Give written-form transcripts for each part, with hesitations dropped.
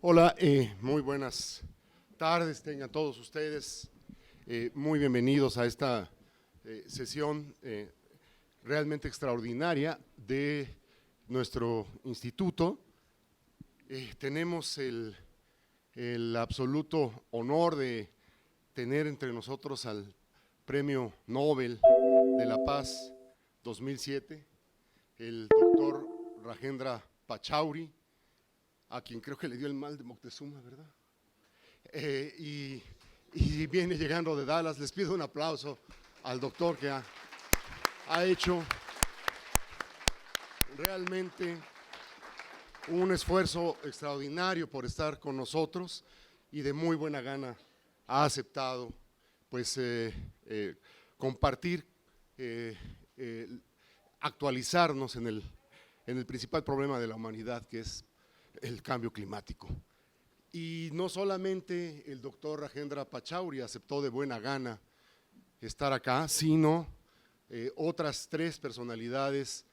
Hola, muy buenas tardes tengan todos ustedes. Muy bienvenidos a esta sesión realmente extraordinaria de nuestro instituto. Tenemos el absoluto honor de tener entre nosotros al Premio Nobel de la Paz 2007, el doctor Rajendra Pachauri, a quien creo que le dio el mal de Moctezuma, ¿verdad? Y viene llegando de Dallas. Les pido un aplauso al doctor que ha hecho realmente un esfuerzo extraordinario por estar con nosotros y de muy buena gana ha aceptado pues compartir, actualizarnos en el principal problema de la humanidad, que es el cambio climático. Y no solamente el doctor Rajendra Pachauri aceptó de buena gana estar acá, sino otras tres personalidades,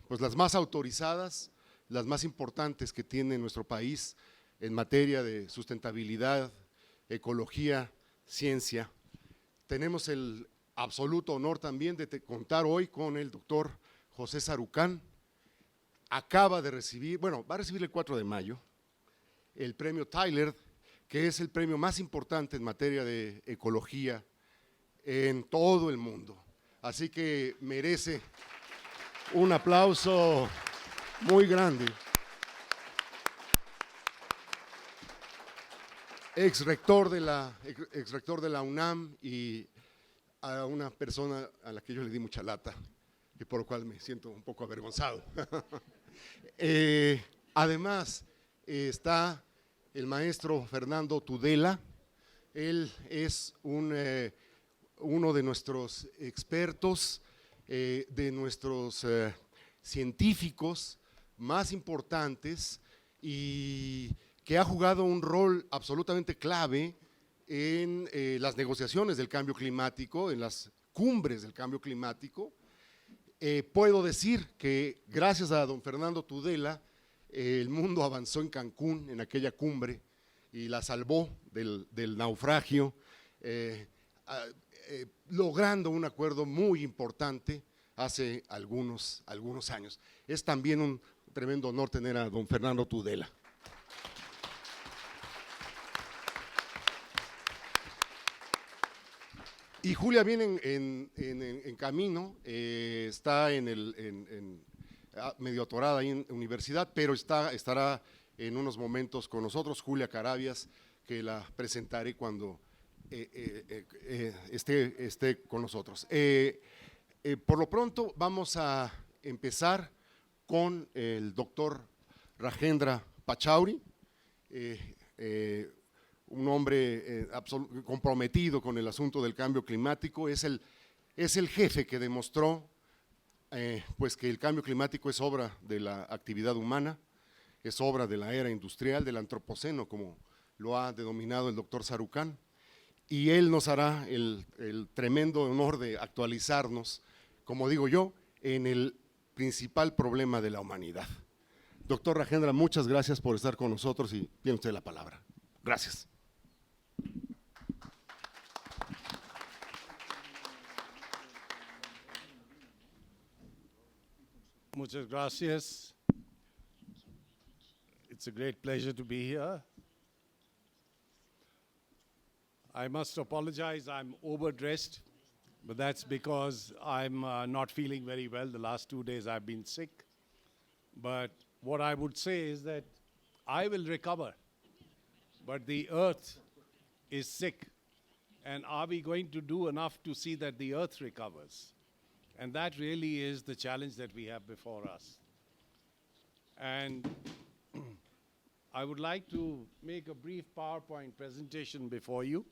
pues las más autorizadas, las más importantes que tiene nuestro país en materia de sustentabilidad, ecología, ciencia. Tenemos el absoluto honor también de contar hoy con el doctor José Sarucán. Acaba de recibir, bueno, va a recibir el 4 de mayo, el premio Tyler, que es el premio más importante en materia de ecología en todo el mundo. Así que merece un aplauso muy grande. Ex rector de la UNAM y a una persona a la que yo le di mucha lata y por lo cual me siento un poco avergonzado. Además, está el maestro Fernando Tudela. Él es uno de nuestros expertos, de nuestros científicos más importantes y que ha jugado un rol absolutamente clave en las negociaciones del cambio climático, en las cumbres del cambio climático. Puedo decir que gracias a don Fernando Tudela, el mundo avanzó en Cancún, en aquella cumbre, y la salvó del naufragio, logrando un acuerdo muy importante hace algunos años. Es también un tremendo honor tener a don Fernando Tudela. Y Julia viene en camino, está medio atorada ahí en universidad, pero estará en unos momentos con nosotros. Julia Carabias, que la presentaré cuando esté con nosotros. Por lo pronto vamos a empezar con el doctor Rajendra Pachauri, un hombre comprometido con el asunto del cambio climático. Es el jefe que demostró pues que el cambio climático es obra de la actividad humana, es obra de la era industrial, del antropoceno, como lo ha denominado el doctor Sarucán, y él nos hará el tremendo honor de actualizarnos, como digo yo, en el principal problema de la humanidad. Doctor Rajendra, muchas gracias por estar con nosotros y tiene usted la palabra. Gracias. Muchas gracias. It's a great pleasure to be here. I must apologize, I'm overdressed, but that's because I'm not feeling very well. The last 2 days I've been sick. But what I would say is that I will recover, but the earth is sick. And are we going to do enough to see that the earth recovers? And that really is the challenge that we have before us. And I would like to make a brief PowerPoint presentation before you,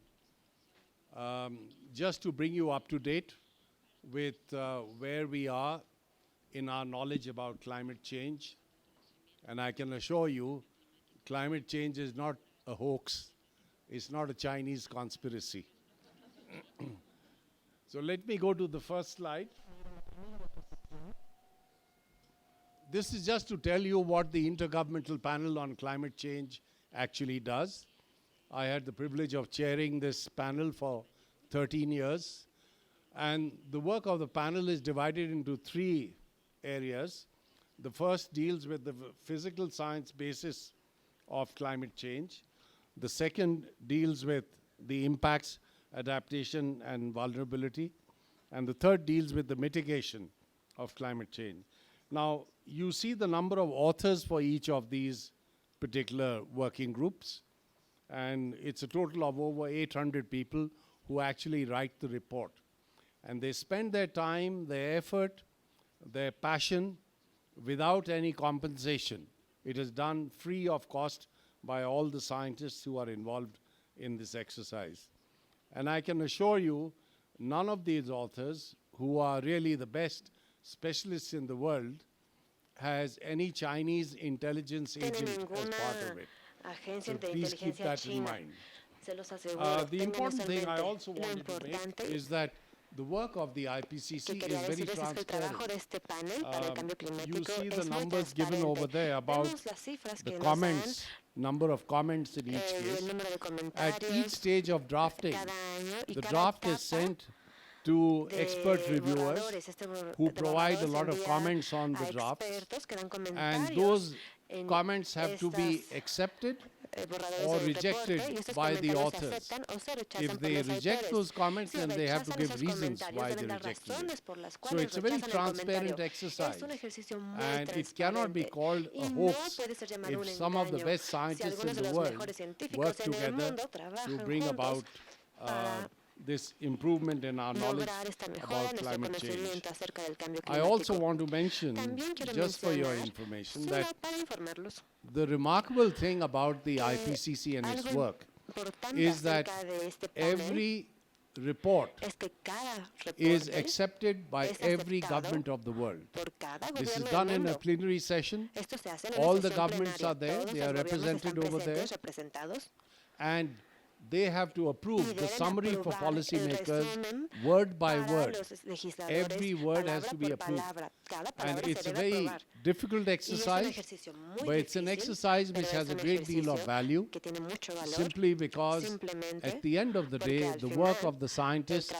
just to bring you up to date with where we are in our knowledge about climate change. And I can assure you, climate change is not a hoax. It's not a Chinese conspiracy. So let me go to the first slide. This is just to tell you what the Intergovernmental Panel on Climate Change actually does. I had the privilege of chairing this panel for 13 years. And the work of the panel is divided into 3 areas. The first deals with the physical science basis of climate change. The second deals with the impacts, adaptation, and vulnerability. And the third deals with the mitigation of climate change. Now, you see the number of authors for each of these particular working groups. And it's a total of over 800 people who actually write the report. And they spend their time, their effort, their passion without any compensation. It is done free of cost by all the scientists who are involved in this exercise. And I can assure you, none of these authors, who are really the best specialists in the world, has any Chinese intelligence agent as part of it. So please keep that in mind. The important thing I also wanted to make is that the work of the IPCC is very transparent. You see the numbers given over there about the comments, number of comments in each case. At each stage of drafting, the draft is sent to expert reviewers who provide a lot of comments on the draft, and those comments have to be accepted or rejected by the authors. If they reject those comments, then they have to give reasons why they rejected it. So it's a very transparent exercise, and it cannot be called a hoax if some of the best scientists in the world work together to bring about this improvement in our knowledge about climate change. I also want to mention, just for your information, that the remarkable thing about the IPCC and its work is that every report is accepted by every government of the world. This is done in a plenary session. All the governments are there. They are represented over there. And they have to approve the summary for policymakers word by word. Every word has to be approved. And it's a very difficult exercise, but it's an exercise which has a great deal of value, simply because at the end of the day, the work of the scientists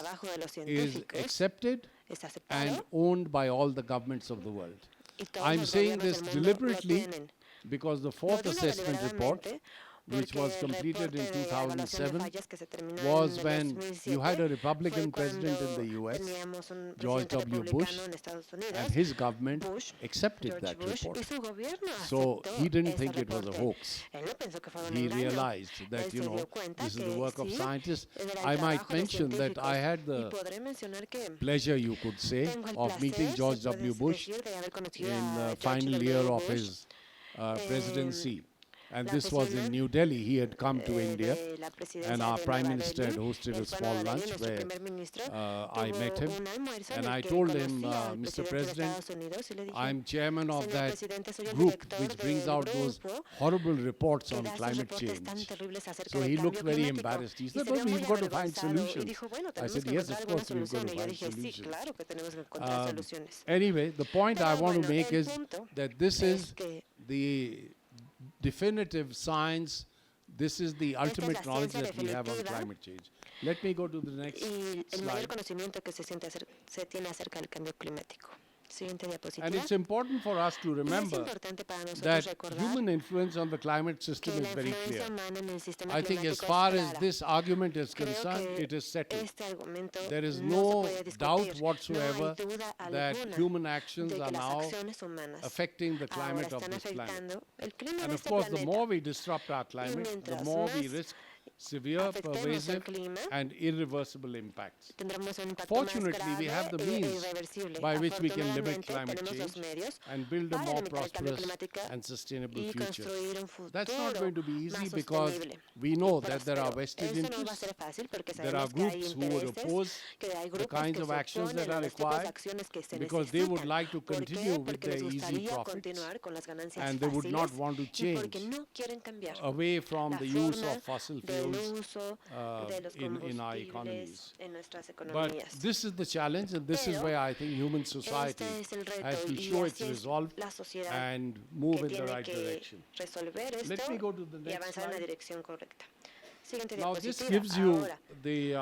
is accepted and owned by all the governments of the world. I'm saying this deliberately because the 4th assessment report, which was completed in 2007, was when you had a Republican president in the US, George W. Bush, and his government accepted that report. So he didn't think it was a hoax. He realized that, this is the work of scientists. I might mention that I had the pleasure, you could say, of meeting George W. Bush in the final year of his presidency. And this was in New Delhi. He had come to India, and our Prime Minister had hosted a small lunch where I met him. And I told him, Mr. President, I'm chairman of that group which brings out those horrible reports on climate change. So he looked very embarrassed. He said, well, we've got to find solutions. I said, yes, of course, we've got to find solutions. Anyway, the point I want to make is that this is the definitive science. This is the ultimate knowledge that we have on climate change. Let me go to the next slide. And it's important for us to remember that human influence on the climate system is very clear. I think as far as this argument is concerned, it is settled. There is no doubt whatsoever that human actions are now affecting the climate of this planet. And of course, the more we disrupt our climate, the more we risk severe, pervasive, and irreversible impacts. Fortunately, we have the means by which we can limit climate change and build a more prosperous and sustainable future. That's not going to be easy because we know that there are vested interests. There are groups who would oppose the kinds of actions that are required because they would like to continue with their easy profits, and they would not want to change away from the use of fossil fuels fuels uso de los in our combustibles economies. en nuestras But economías. this is the challenge, and this is Pero where I think human society Este es el reto has to y show its así es resolve la sociedad and que move in the tiene right que direction. resolver Let esto me go to the y next avanzar en la slide. dirección correcta. Siguiente Now, this diapositiva. gives you Ahora, the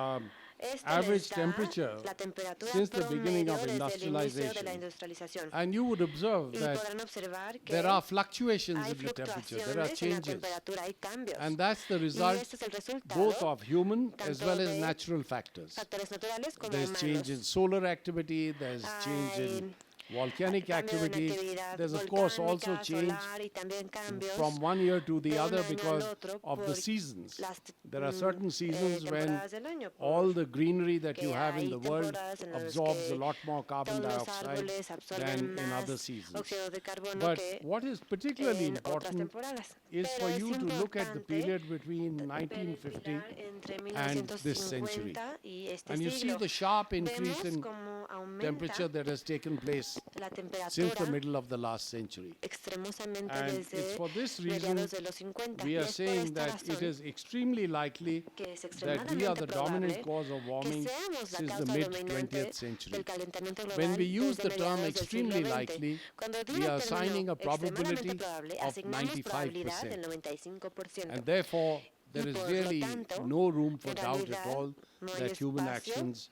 esto average les da temperature la temperatura since the beginning promedio of desde el inicio de la industrialization. industrialización. And you would observe Y that podrán observar que there are fluctuations hay in the temperature, there are fluctuaciones en la changes. temperatura, hay cambios. And that's the Y result este es el resultado both of human as tanto well as de natural factors. factores naturales como There's change in humanos. solar activity, there's change in volcanic Cambio en activity. actividad There's of course also volcánica, change solar y también cambios from one year to the de un other año al because otro of the por seasons. las There are certain seasons when temporadas del año, all the greenery that porque you have in hay the world temporadas en las absorbs a que lot more carbon todos los dioxide árboles than absorben in other más seasons. óxido de carbono But que what is particularly en otras important temporadas. is Pero for es you to look at the importante period between 1950 mirar entre and this century. 1950 y este and you see siglo. the sharp increase Vemos in cómo aumenta temperature that has taken place la since the temperatura middle of the last century. extremosamente And it's desde for this reason mediados de los 50. we Y are es por saying esta that it razón is extremely likely que es that we are the extremadamente dominant probable cause of que warming seamos la since the causa mid dominante 20th century. del calentamiento global When we use desde the term mediados del siglo extremely XX. likely, Cuando we digo are el assigning término a probability extremadamente probable, of asignamos probabilidad del 95%. 95%. And therefore, there Y is por lo really tanto, no room for en doubt at realidad, all no hay that human espacio actions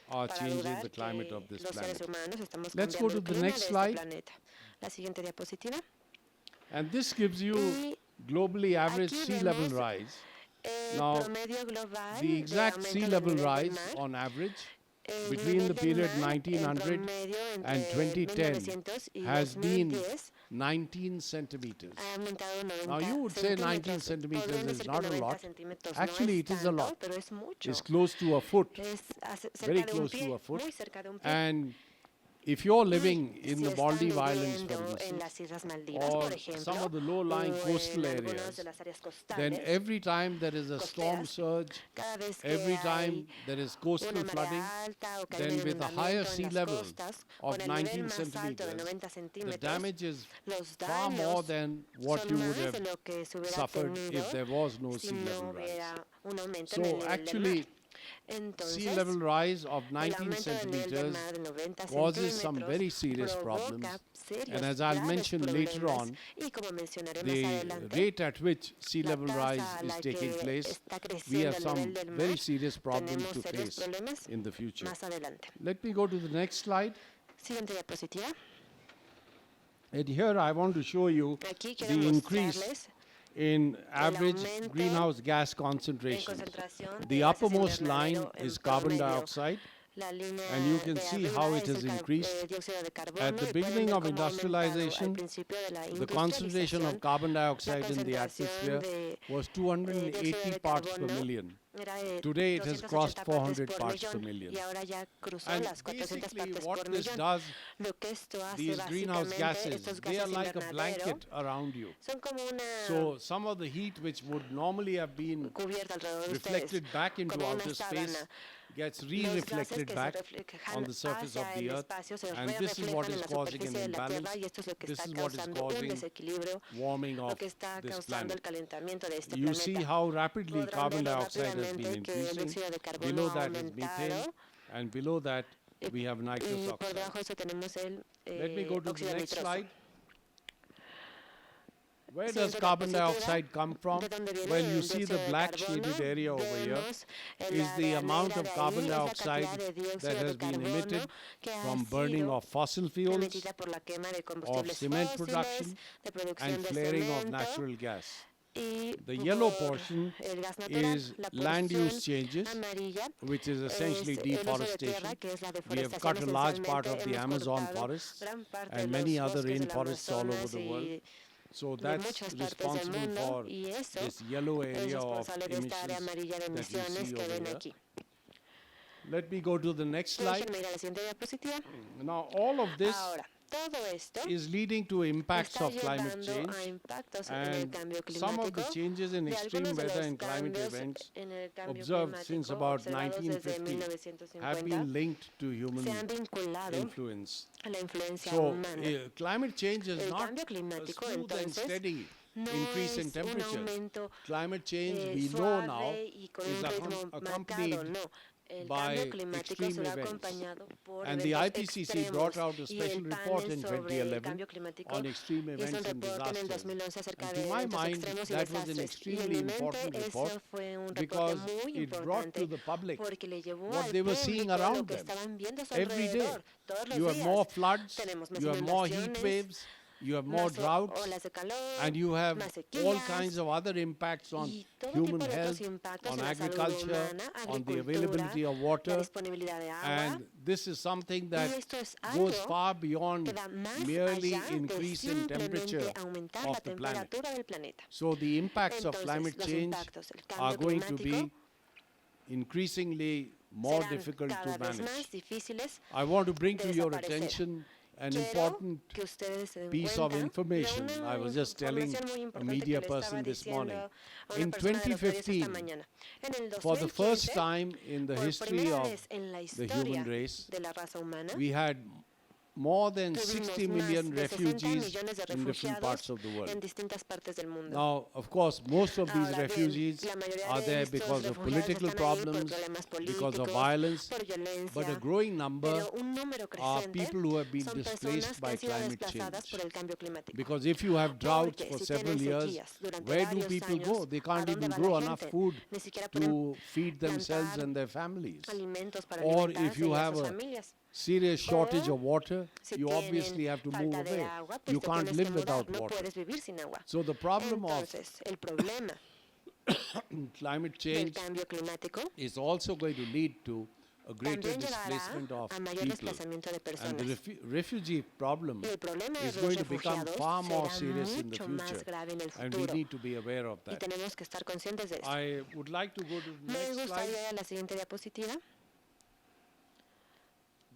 are para changing dudar the climate que of this los seres planet. humanos estamos Let's cambiando go to el the clima next de slide. este planeta. La siguiente diapositiva. And this gives you Y globally average aquí sea level vemos rise. el Now, promedio global The de exact aumento sea del level nivel del rise mar. on average El between nivel the del period mar, en 1900 promedio and entre 2010 1900 y has been 2010 19 centimeters. ha aumentado 90 Now, you would say 19 centímetros. centimeters Podrían is decir que not a 90 lot. centímetros Actually, no it es is a tanto, lot. pero es mucho. It's close to a foot, Es very cerca de un close pie, to a foot. muy cerca de un pie. And if you're living in Si the están Maldive Islands, viviendo for en instance, las Islas Maldivas, or por ejemplo, some of the low-lying o coastal en algunas areas, de las áreas then costales, every time there is a storm costeras, surge, cada vez que every hay time there is coastal una flooding, marea alta o que hay then un with a higher inundamiento sea en las level costas, of con el nivel 19 más alto de centimeters, 90 the centímetros, damage is los far more daños than what son you would más de have lo que se hubiera suffered tenido if there was no si sea no level rise. hubiera un aumento en el So nivel del actually, mar. Entonces, sea level rise of el 19 aumento del nivel del centimeters mar de 90 causes some centímetros very serious provoca problems. serios, And as I'll graves mention later problemas. on, Y como mencionaré más the adelante, rate at which sea la level tasa rise a is la taking que place, está we creciendo have el some nivel del very mar, serious problems tenemos to serios face problemas in the future. más adelante. Let me go to the next slide. Siguiente diapositiva. And here I want to show you Aquí quiero the increase mostrarles in average aumento greenhouse gas en concentrations. concentración The de gases uppermost line invernadero en is carbon promedio. dioxide. La línea And you can de see arriba how it es has el increased. dióxido de carbono At the y pueden beginning ver of cómo ha aumentado. Al industrialization, principio de la the concentration of industrialización, carbon la dioxide in the concentración atmosphere de was dióxido 280 de parts per carbono million. era de Today it has 280 crossed partes 400 por parts per millón, million. y ahora ya cruzó And las 400 basically partes what por this millón. does, Lo que esto hace these greenhouse básicamente, gases, estos they are gases like a invernadero blanket around you. son como una So some of the heat which would normally have been cubierta alrededor de ustedes, reflected back into como una outer space sábana. gets Los gases re-reflected que back se reflejan on the surface of hacia the el earth, espacio se and this is what reflejan en is la causing an superficie de la imbalance. Tierra, y esto es lo que This está is what is causando un causing desequilibrio, warming lo of que está this causando el planet. calentamiento de este You see planeta. how rapidly Podrán carbon verlo dioxide has been rápidamente que el increasing. dióxido de carbono Below ha that is methane, aumentado, and below that we have nitrous y por oxide. debajo de eso tenemos el Let me go to the óxido next nitroso. slide. Where does Siguiente carbon diapositiva. dioxide come from? ¿De dónde viene Well, you el see dióxido the de black carbono? shaded area over here Vemos en is la the área amount negra of de carbon ahí, es la dioxide cantidad de dióxido that de has been carbono emitted que ha from burning sido of fossil fuels emitida por la quema de combustibles cement fósiles, production de producción and de flaring of cemento, natural gas. y The yellow por portion el gas natural. is La land porción use changes, amarilla which is es essentially el uso de deforestation. tierra, que es la We have deforestación cut a large part of esencialmente. the Hemos Amazon cortado forests gran parte and de many los other bosques del rainforests all over Amazonas the world. y So de that's muchas partes del responsible mundo, for y eso this yellow es area of responsable de esta área emissions amarilla de that you emisiones see que over ven here. aquí. Let me go to the next slide. Déjenme ir a la siguiente diapositiva. Now, all of this Ahora, todo esto is leading to impacts está of climate llevando a change, impactos en el and cambio some of the climático, changes in de extreme algunos de weather los and climate cambios events en el cambio observed since climático about observados desde 1950 have 1950 been linked to se human han vinculado influence. a la influencia So, humana. climate change is El not cambio climático, smooth and entonces, steady no increase in es un temperatures. aumento Climate change, we know now, suave y con is un ritmo marcado, accompanied no. El by cambio climático extreme será events. acompañado por And the eventos IPCC brought extremos, out a y el special report panel in sobre el 2011 cambio climático on extreme hizo un events and reporte en el disasters. 2011 acerca And de to my eventos mind, extremos y that was an desastres. Y en extremely mi mente important ese report fue un reporte because muy it brought to importante the public porque le llevó what al they were seeing público lo around que them. estaban viendo a su Every day, alrededor todos los you have more días. floods, Tenemos más you have more heat inundaciones, waves, you have more más droughts, olas de calor, and you have más all sequías, kinds of other impacts on y todo human tipo de health, otros impactos on en la salud agriculture, humana, on the agricultura, availability of la water. disponibilidad de agua. And this is something that Y esto es goes algo far beyond que va más merely allá de increase in temperature simplemente aumentar la of the planet. temperatura del planeta. So the impacts of Entonces, climate los change impactos del are cambio going to climático be increasingly more serán difficult cada to vez manage. más difíciles I want to bring de to your desaparecer. attention an Quiero important que ustedes se den piece of cuenta de information. una I was just telling información muy a importante media que le estaba person this diciendo morning. a una In persona de los medios esta 2015, mañana. En el for the first 2015, time in the por history primera of vez en la the historia human race, de la raza humana, we had more than tuvimos 60 million más de 60 refugees millones de in different parts refugiados of the world. en distintas partes del mundo. Now, of course, most of these Ahora bien, refugees la mayoría are de there estos because of refugiados political están ahí por problems, problemas because of políticos, violence, por violencia, but a growing number pero un número are creciente people who have been son displaced personas que by han sido climate desplazadas change. por el cambio climático. Because if you have droughts Porque for si several tienen years, sequías durante where do varios people años, go? They ¿a can't dónde even va grow la enough gente? food Ni siquiera pueden to feed themselves plantar and their families. alimentos para Or if alimentarse you y a have sus a familias. serious shortage of water, Si you tienen obviously have to move falta de away. agua, pues You te can't tienes live que mudar, without no water. puedes vivir sin agua. So the problem of Entonces, el problema climate del change cambio climático is also going to lead to a greater también displacement llevará of a mayor people. desplazamiento de And personas. the refugee problem Y el problema de is los going to become refugiados far more será serious in the mucho más future. grave en el And we futuro. need to be aware of Y that. tenemos que estar conscientes de eso. I would like to go to the Me next slide. gustaría ir a la siguiente diapositiva.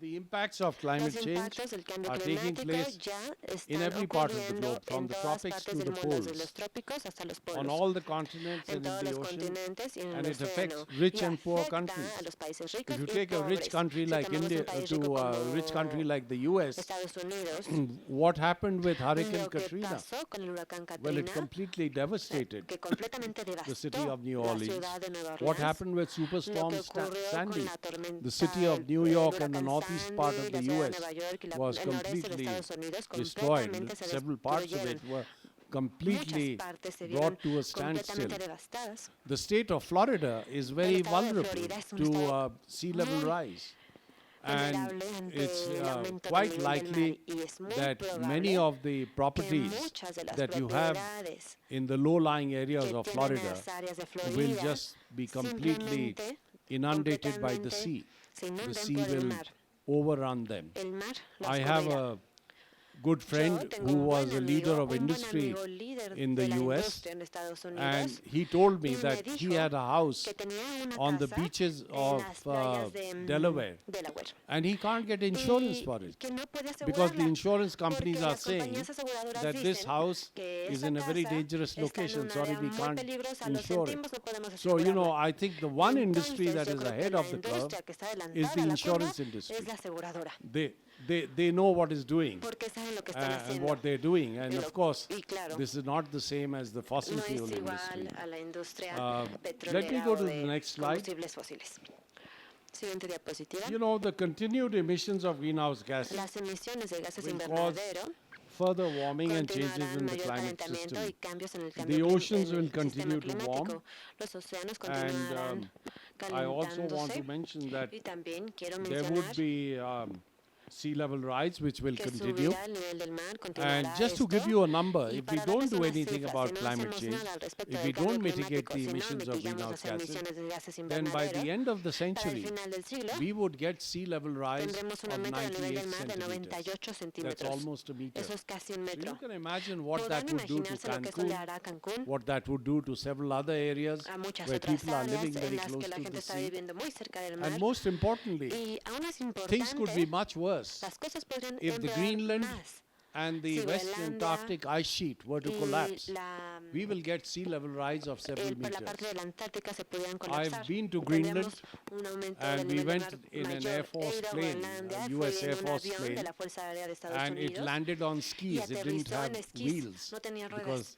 The impacts of climate Los change impactos del cambio are taking climático place ya in están every part of the ocurriendo globe, from en the todas tropics partes to del the mundo, desde poles, los trópicos hasta los on polos, all the continents en and in todos the los ocean. continentes y en and el it affects océano, rich y and poor afecta countries. a los países If ricos you y take a rich pobres. country Si like tomamos India un país to rico a rich country como like the US, Estados Unidos, what happened with Hurricane lo que Katrina? pasó con el huracán Well, it Katrina, completely devastated que completamente the city devastó of New la Orleans. ciudad de Nueva What Orleans. happened with Lo que Superstorm ocurrió con Sandy? la tormenta, The city of New el York and the huracán northeast part of Sandy, the la ciudad de US Nueva York y was el noreste de completely Estados Unidos destroyed. completamente se Several parts of it destruyeron. were Muchas completely partes se vieron brought to a standstill. completamente devastadas. The state of Florida is very estado de vulnerable Florida es un to estado sea level muy rise. And vulnerable ante it's el aumento del quite nivel del likely mar, y es muy that probable many of the que properties muchas de las that you have propiedades in the low-lying que areas of tienen Florida las áreas de will Florida just be completely simplemente, inundated by the completamente sea. se The inunden sea por el will mar. overrun them. El mar las I have cubrirá. a good friend Yo tengo who un was buen a leader amigo, of un buen industry amigo líder in de the la US, industria en Estados Unidos, and he told me y me that he dijo had a house que tenía una on the casa beaches en of las playas de Delaware, Delaware. and he can't get insurance Y for it que no puede because the asegurarla, insurance porque companies are las saying compañías aseguradoras that this dicen house que is esa in a very casa dangerous está en location. un Sorry, área we muy can't peligrosa, lo insure it. sentimos, no podemos So, you know, asegurarla. I think the one industry Entonces, that yo is creo que ahead la of the curve industria que está is adelantada the a la curva insurance industry. es la aseguradora, They know what is doing porque saben lo que están and haciendo. what they're doing. And of course, Y claro, this is not the same as the fossil no fuel es igual industry. a la industria Let me petrolera go o to the de next slide. combustibles fósiles. Siguiente diapositiva. You know, the continued emissions of greenhouse gases Las emisiones de gases will cause invernadero further warming and changes continuarán in the mayor climate calentamiento y system. cambios en el The cambio oceans en el will sistema continue to warm, climático. Los océanos and continuarán I also want to calentándose, mention that y también quiero there would mencionar be sea level rise, which will que continue. subirá el nivel del mar, And continuará just to give esto. you a number, Y if we para don't darles do unas anything cifras, about si no climate hacemos change, nada al respecto if del we cambio don't mitigate climático, the si no emissions of mitigamos greenhouse las gases, emisiones de gases then by invernadero, the end of the para el century, final del siglo we would get sea level rise tendremos un of aumento del nivel 98 del mar de centimeters. 98 That's centímetros. almost a meter. Eso es casi un So metro. you can imagine what Podrán that would do to imaginarse lo que eso le Cancun, hará a Cancún, what that would do to several other areas a muchas where otras people are áreas living en very las close que la to gente the está sea. viviendo muy cerca del mar. And most importantly, Y aún es things could be importante, much worse las cosas podrían if the empeorar Greenland más. and the Si West Groenlandia Antarctic ice sheet were to Y collapse. la, We will get sea level rise of several por la meters. parte de la Antártica se pudieran colapsar. I've been to Tendríamos Greenland un aumento and del we nivel del went mar in an mayor. Air Force He ido a plane, Groenlandia, a fui US en Air un Force avión de plane, la Fuerza Aérea de Estados and it Unidos landed on y skis. It didn't aterrizó have en esquís, wheels no tenía ruedas. because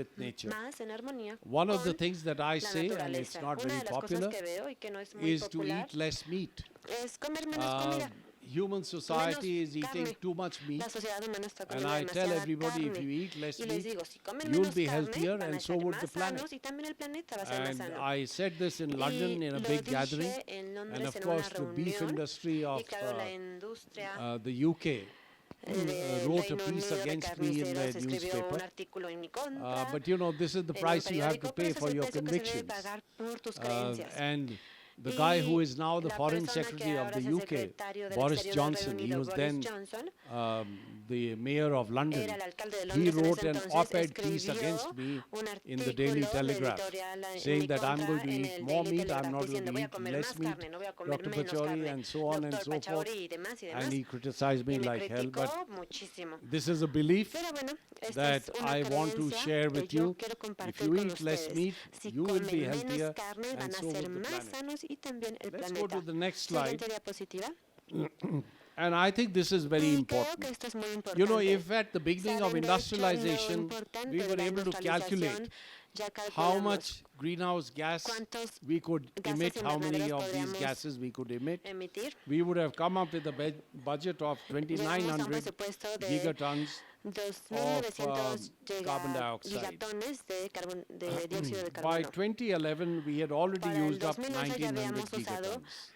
with nature. más en armonía One of the con things that I la say, and it's naturaleza. not Una very de las cosas popular, que veo y que no es muy is to popular eat less meat. es comer menos comida. human society is eating carne. too much meat. La sociedad humana está And comiendo I tell demasiada everybody, if carne. you eat less Y les meat, digo, si comen you'll menos be carne, healthier van a and so estar would the más planet. sanos y también el planeta va a ser más And sano. I said this in Y London in a lo big dije gathering. en And Londres of en una course, the beef reunión, industry y of claro, la industria the UK del wrote a Reino piece Unido de against me in their carniceros escribió un newspaper. artículo en mi contra But you know, this is the en un price you have to periódico, pero pay ese es for el your precio que se debe convictions. pagar por tus creencias. And the guy who is now the La foreign persona que secretary of ahora the es el UK, secretario del Boris Exterior del Johnson, Reino he Unido, was Boris then Johnson, the mayor of London. era el alcalde de He Londres en wrote ese an entonces, op-ed piece escribió against me un in the Daily artículo de Telegraph, editorial en saying mi that I'm contra going to en eat el more Daily meat, I'm Telegraph, not going diciendo to voy a eat comer less más meat, carne, no voy a comer Dr. menos Pachauri, carne, and so on and doctor so forth. Pachauri y demás, And he criticized me y me like hell, criticó but muchísimo. this is a belief Pero bueno, esta that es una I want to creencia share que with yo you. quiero If compartir you con eat less ustedes. meat, Si you will be comen menos healthier, carne, and van a so will ser the más planet. sanos y también el Let's go planeta. to the next slide. Siguiente diapositiva. And I think this is very Y creo important. que esto es muy importante. You know, if at the beginning of Saben, de hecho, lo industrialization, importante we de were la able to calculate industrialización, ya how calculamos much greenhouse gas cuántos we could gases emit, how many invernaderos of these podríamos gases we could emit, emitir. we would have come up with a budget of Llegamos a un 2,900 presupuesto de gigatons 2.900 carbon dioxide. gigatones de dióxido de By carbono. 2011, we had already Para el used up 2011 ya 1,900 habíamos usado gigatons.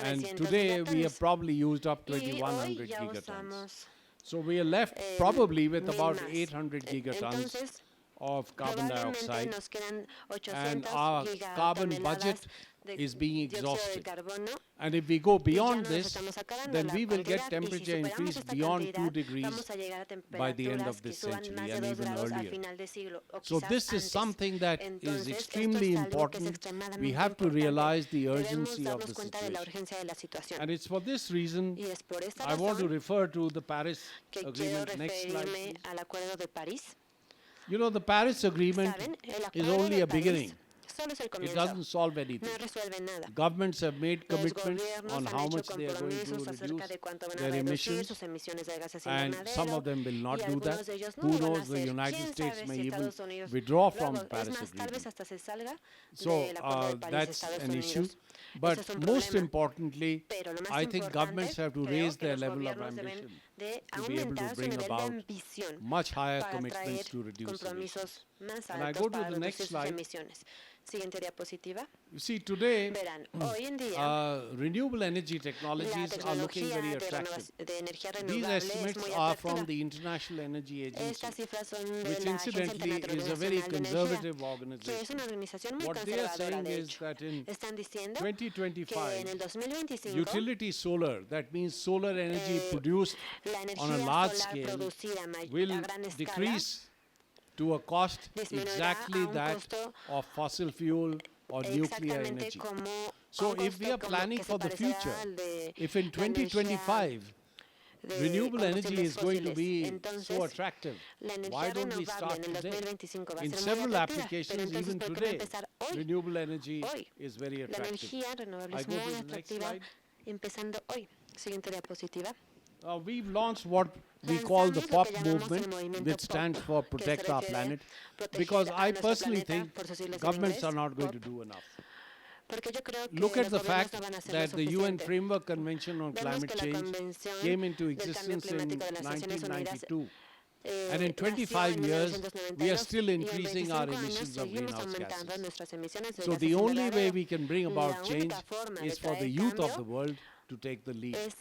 And 1.900 today, we have gigatones. probably used up Y hoy 2,100 ya gigatons. usamos So we are left probably with 1000 about más. 800 gigatons Entonces, of carbon probablemente dioxide. nos quedan And 800 our carbon gigatoneladas budget de is being dióxido de exhausted. carbono. And if we go Y ya beyond nos this, estamos acabando then la we will get cantidad, y si temperature superamos increase esta beyond 2 cantidad, degrees vamos a llegar a by the end temperaturas of que this suban century más de and 2 even grados al earlier. final de siglo o So quizás this is antes. something that Entonces, is esto extremely es algo que es important. We extremadamente have to importante. realize the Debemos urgency of darnos the cuenta de la situation. urgencia de la situación. And it's for this reason Y es por esta I want to razón refer to the Paris que quiero Agreement. Next slide, referirme please. al Acuerdo de París. You know, the Paris Agreement ¿Saben? El is Acuerdo only de a París beginning. solo es el It comienzo. doesn't solve anything. No resuelve nada. Governments have made Los commitments gobiernos on han how hecho much they are going to compromisos acerca reduce de cuánto van a their reducir emissions, sus emisiones de gases and some invernadero, of them will y not do algunos that. de ellos no Who lo van a knows, the hacer. United ¿Quién States sabe may si even Estados Unidos withdraw from luego, the es Paris más, tal vez Agreement. hasta se salga So del Acuerdo de París de that's Estados an issue. Unidos? But Ese es un most problema. importantly, Pero lo más I think importante, governments have to creo raise que their los level of gobiernos deben ambition de to be able to aumentar su bring nivel de about ambición much higher para commitments traer to reduce emissions. compromisos más And I altos go to para the next reducir sus slide. emisiones. Siguiente diapositiva. You see, today, Verán, hoy en día renewable energy la technologies are looking tecnología very de, attractive. de energía These renovable es estimates muy are atractiva. from the International Energy Agency, Estas cifras son de which la Agencia incidentally is a Internacional very de Energía, conservative que es organization. una organización muy What they are conservadora, saying de is hecho. that in Están diciendo que en 2025, el 2025 utility solar, that means solar energy produced la on a energía large solar scale, producida a will gran escala decrease to a cost disminuirá exactly a un that costo of fossil fuel or nuclear exactamente energy. como So un if we costo are como planning que se for the parecerá future, al de if in la energía 2025 de renewable energy combustibles is going to fósiles. be Entonces, so attractive, la energía why don't we renovable start en el today? 2025 va a In ser muy several atractiva, pero applications, entonces even ¿por qué no today, empezar hoy? renewable energy Hoy. is very La attractive. energía renovable I es go to muy the next atractiva, slide. empezando hoy. Siguiente diapositiva. We've launched what we call the Lanzamos lo POP que llamamos el movement, movimiento which stands POP, for que se Protect Our refiere Planet, proteger because a I nuestro personally planeta, think por sus siglas en governments inglés, are not going to POP. do enough. Porque yo creo que Look at los the gobiernos fact no van a hacer that lo the UN suficiente. Framework Convention on Vemos Climate que la Change Convención came into del Cambio existence in Climático de las Naciones Unidas 1992. And in nació 25 en years, we are 1992 still y en increasing our 25 años emissions of seguimos greenhouse aumentando gases. nuestras emisiones de So gases the only way invernadero. we can bring La about change única forma de is for the traer youth of cambio the world to take the lead, es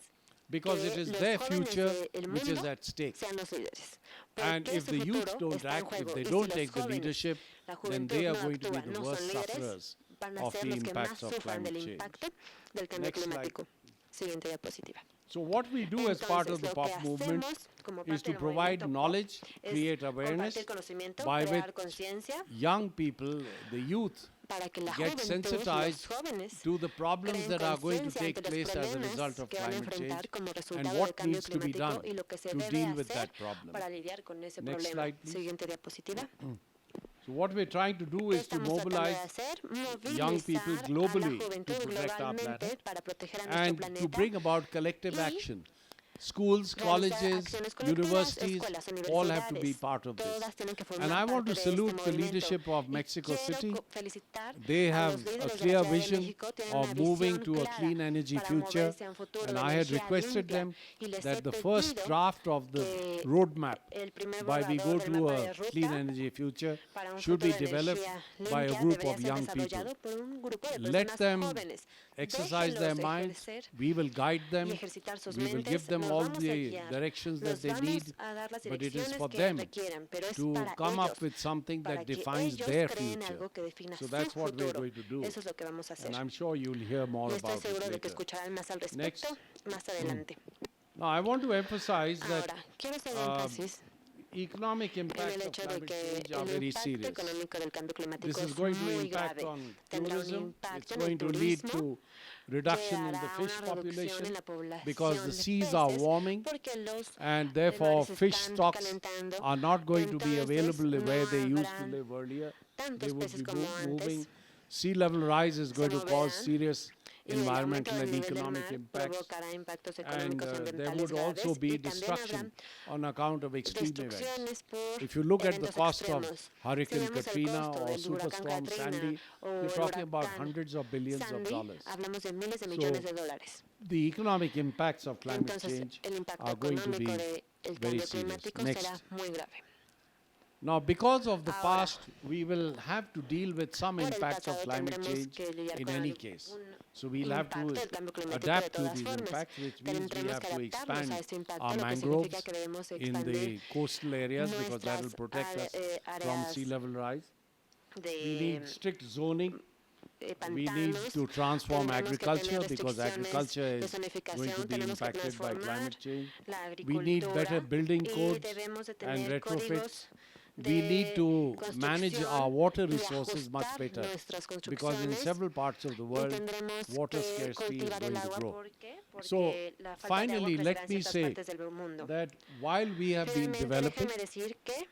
because que it is los their jóvenes future del which is mundo at stake. sean los líderes. And Porque if su the youth futuro don't está en act, if juego. they Y si don't los take the jóvenes, leadership, la then juventud they are no going to be actúa, the no worst son líderes, sufferers van a of ser the los que más impacts of sufran del climate change. impacto del cambio Next slide. climático. Siguiente diapositiva. So what we do as part of Entonces, the lo POP que movement hacemos como is parte to del provide movimiento knowledge, POP es create awareness, compartir conocimiento, by crear which conciencia young people, the youth, para que la get juventud, los sensitized jóvenes, to the problems creen that are going to conciencia take ante los place as a problemas result of que van a climate change enfrentar como and resultado del what cambio needs to be done climático y lo que se to debe deal with hacer that problem. para lidiar con ese Next problema. slide, please. Siguiente diapositiva. So what we're trying to do ¿Qué is to estamos tratando de mobilize hacer? young people Movilizar a globally la to juventud protect our globalmente planet para proteger a nuestro and to planeta bring about collective y action. schools, realizar colleges, acciones colectivas, universities, escuelas, all have to be universidades, part of this. todas tienen que formar And I want parte to de este salute the movimiento. leadership of Y Mexico quiero City. felicitar They a have los a líderes de la clear Ciudad de vision México, tienen of una moving visión to a clara clean energy para future. moverse a un futuro And de I had energía requested limpia. them Y les he that the first pedido draft of the que roadmap el primer by we borrador go del to mapa a de clean ruta energy future para un should be futuro de developed energía by a limpia group debería of ser young people. desarrollado por un grupo de Let personas them jóvenes. exercise their Déjenlos minds. ejercer We will guide y them. ejercitar sus We will mentes. give them Nos all vamos a the guiar. directions that Nos they vamos need. a dar las But it is direcciones for que them requieren, pero es to para come ellos, up with something para that que defines ellos their creen future. algo que defina So su that's what we're futuro. going to do. Eso es lo que vamos a hacer. And I'm sure you'll hear more Y estoy about it seguro de que later. escucharán más al respecto Next. más adelante. Now, I want to emphasize that Ahora, quiero hacer um, énfasis economic en impacts el of hecho de climate que change are el very impacto serious. económico del cambio climático This is es going to muy impact grave. on Tendrá un tourism. impacto It's en el going to lead turismo, to reduction in the creará fish una reducción population en la población because the de seas are peces, warming porque los and therefore mares fish están stocks calentando, are not going to be entonces available where no they used to habrán live earlier. They tantos would peces be como moving. antes. Sea level rise is going to cause moverán, serious Y el aumento environmental del and nivel del economic mar impacts. provocará impactos And económicos y there ambientales would graves also be y también habrá destruction on account of extreme events. destrucciones por If you look at the eventos cost of extremos. Si Hurricane vemos el Katrina costo or del huracán Superstorm Katrina Sandy, o you're el talking about huracán hundreds of billions of Sandy, dollars. hablamos de miles de millones So, de dólares. The economic impacts of climate Entonces, change el impacto are going to be económico del very cambio serious. climático Next. será muy grave. Now, because of the Ahora, past, we will have to deal with some por el impacts of pasado climate tendremos change que lidiar in con any algún case. So we'll have to impacto del cambio climático de adapt to todas these formas. impacts, which means we Tendremos have que to adaptarnos a expand este impacto, our lo que mangroves significa que debemos in expandir the coastal areas because that will nuestras protect us from áreas sea level rise. We de need strict zoning. We need pantanos. to transform Tendremos que agriculture tener because restricciones agriculture de is going zonificación, to be tenemos que impacted by transformar climate change. la We need agricultura better building y codes debemos de and tener retrofits. códigos We need de to manage our construcción water y resources much ajustar better nuestras because in construcciones several parts of the y world, tendremos water que scarcity is cultivar el going to agua. grow. ¿Por qué? Porque So, la falta de agua finally, crecerá let en me ciertas say partes del mundo. that while we have been Finalmente, developing déjeme decir que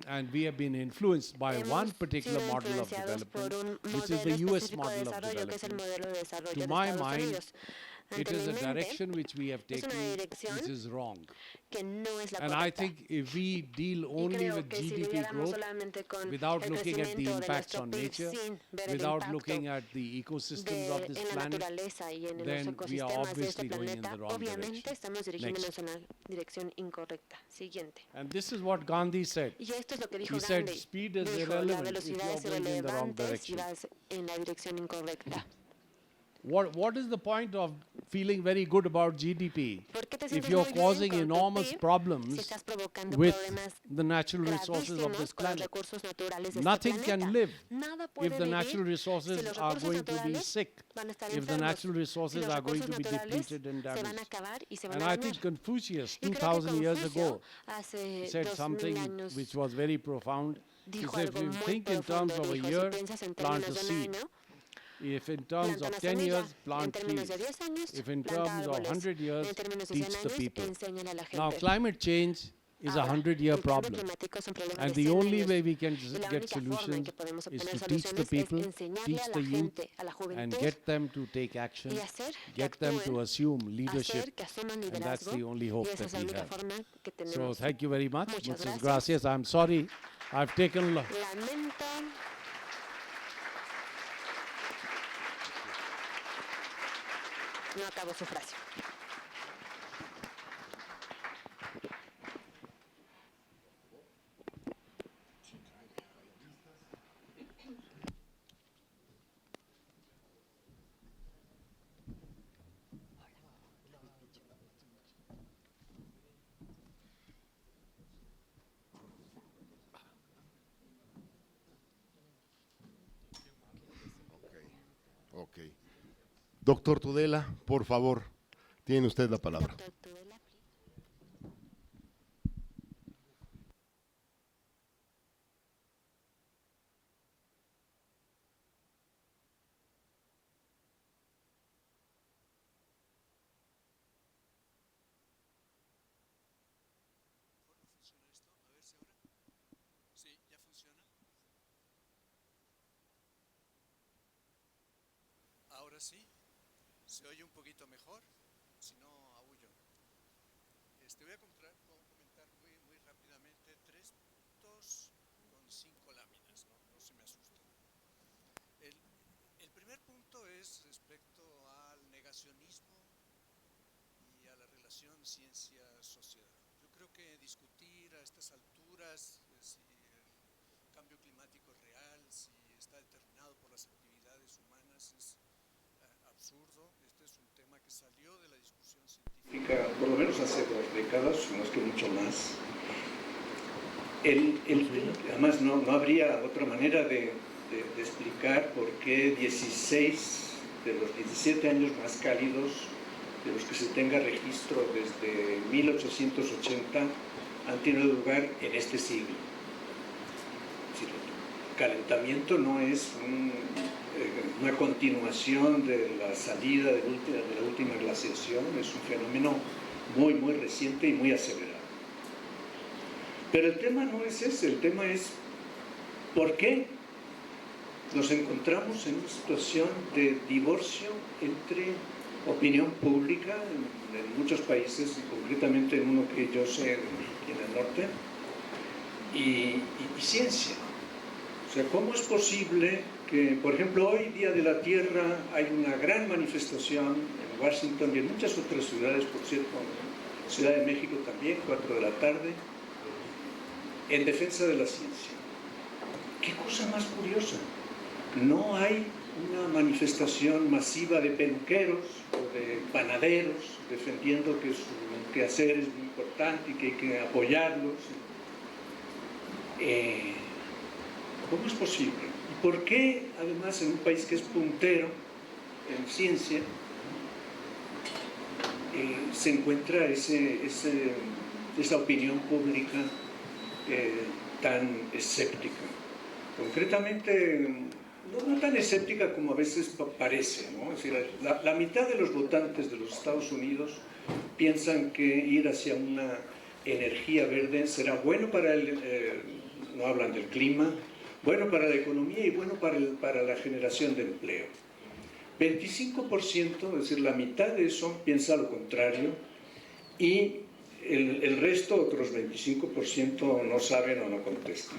and we have been influenced by hemos one particular sido model of influenciados por development, un which is modelo the US específico de model of desarrollo, que es el development. modelo de desarrollo To de my Estados mind, Unidos. It Ante is mi a mente, direction which we have es taken una dirección which is wrong. que no es la And I correcta. think if we deal Y only creo with que si GDP lidiáramos growth solamente con without el looking at the crecimiento de impacts nuestro on PIB nature, sin ver el without impacto looking at the ecosystems of this en la planet, naturaleza y en los then we are ecosistemas de este obviously going in planeta, the wrong obviamente direction. estamos dirigiéndonos en la dirección incorrecta. Siguiente. And this is what Gandhi said. Y esto es lo que dijo He said, Gandhi. "Speed is Dijo, la irrelevant if velocidad you're es going in the wrong irrelevante si direction." vas en la dirección incorrecta. What is the point of feeling very good about GDP ¿Por qué te if sientes you're muy bien causing con tu enormous PIB si problems estás provocando with problemas the natural resources of this gravísimos con los planet? recursos naturales de Nothing este can planeta? live Nada puede if the vivir natural si resources los are recursos going to be naturales sick, van a estar if the enfermos, natural si resources los are going to recursos be naturales depleted and se van a damaged. acabar y se van And a I dañar. think Confucius, Y creo que 2,000 years Confucio ago, hace said 2000 something años which was very profound. He dijo said, if algo you muy think in profundo. terms of a Dijo, year, si piensas en plant a términos de un seed. año, If in terms planta of una 10 semilla. years, En plant términos trees. de 10 años, If in planta terms of árboles. 100 years, En términos de teach 100 the años, people. enséñale a la gente. Now, climate change is a Ahora, 100-year el cambio problem. climático es un problema And de the 100 only años. way we can Y la get única forma en solutions que podemos is obtener to teach the soluciones es people, enseñarle teach a la the youth, gente, a la and juventud, get them to take action, y hacer que get them to actúen, assume leadership, hacer que asuman and that's liderazgo, the only y hope esa es that la we única have. forma que So tenemos. thank you very much. Muchas Muchas gracias. gracias. I'm sorry I've taken Lamento no acabo su frase. Ok. Doctor Tudela, por favor, tiene usted la palabra. Doctor Tudela. Sí, ya funciona. Ahora sí, se oye un poquito mejor, si no aúllo. Voy a comentar muy rápidamente 3 puntos con 5 láminas, no se me asusten. El primer punto es respecto al negacionismo y a la relación ciencia-sociedad. Yo creo que discutir a estas alturas si el cambio climático es real, si está determinado por las actividades humanas, es absurdo. Este es un tema que salió de la discusión científica, Por lo menos hace 2 décadas, no es que mucho más. Además, no habría otra manera de explicar por qué 16 de los 17 años más cálidos de los que se tenga registro desde 1880 han tenido lugar en este siglo. El calentamiento no es una continuación de la salida de la última glaciación, es un fenómeno muy reciente y muy acelerado. Pero el tema no es ese, el tema es ¿por qué nos encontramos en una situación de divorcio entre opinión pública en muchos países, y concretamente en uno que yo sé, aquí en el norte, y ciencia? O sea, ¿cómo es posible que, por ejemplo, hoy, Día de la Tierra, hay una gran manifestación en Washington y en muchas otras ciudades, por cierto, en Ciudad de México también, 4 de la tarde, en defensa de la ciencia? ¿Qué cosa más curiosa? No hay una manifestación masiva de peluqueros o de panaderos defendiendo que su quehacer es muy importante y que hay que apoyarlos. ¿Cómo es posible? ¿Y por qué, además, en un país que es puntero en ciencia, se encuentra esa opinión pública tan escéptica? Concretamente, no tan escéptica como a veces parece, ¿no? Es decir, la mitad de los votantes de los Estados Unidos piensan que ir hacia una energía verde será bueno para no hablan del clima, bueno para la economía y bueno para la generación de empleo. 25%, es decir, la mitad de eso, piensa lo contrario, y el resto, otros 25%, no saben o no contestan.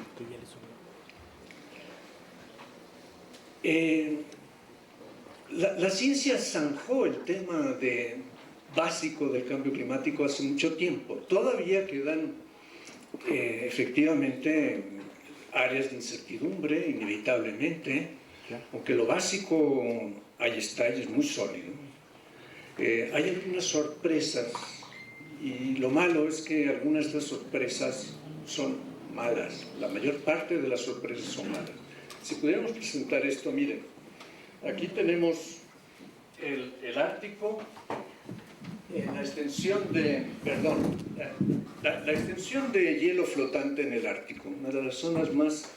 La ciencia zanjó el tema básico del cambio climático hace mucho tiempo. Todavía quedan efectivamente áreas de incertidumbre, inevitablemente, aunque lo básico ahí está y es muy sólido. Hay algunas sorpresas, y lo malo es que algunas de las sorpresas son malas. La mayor parte de las sorpresas son malas. Si pudiéramos presentar esto, miren, aquí tenemos el Ártico, la extensión la extensión de hielo flotante en el Ártico, una de las zonas más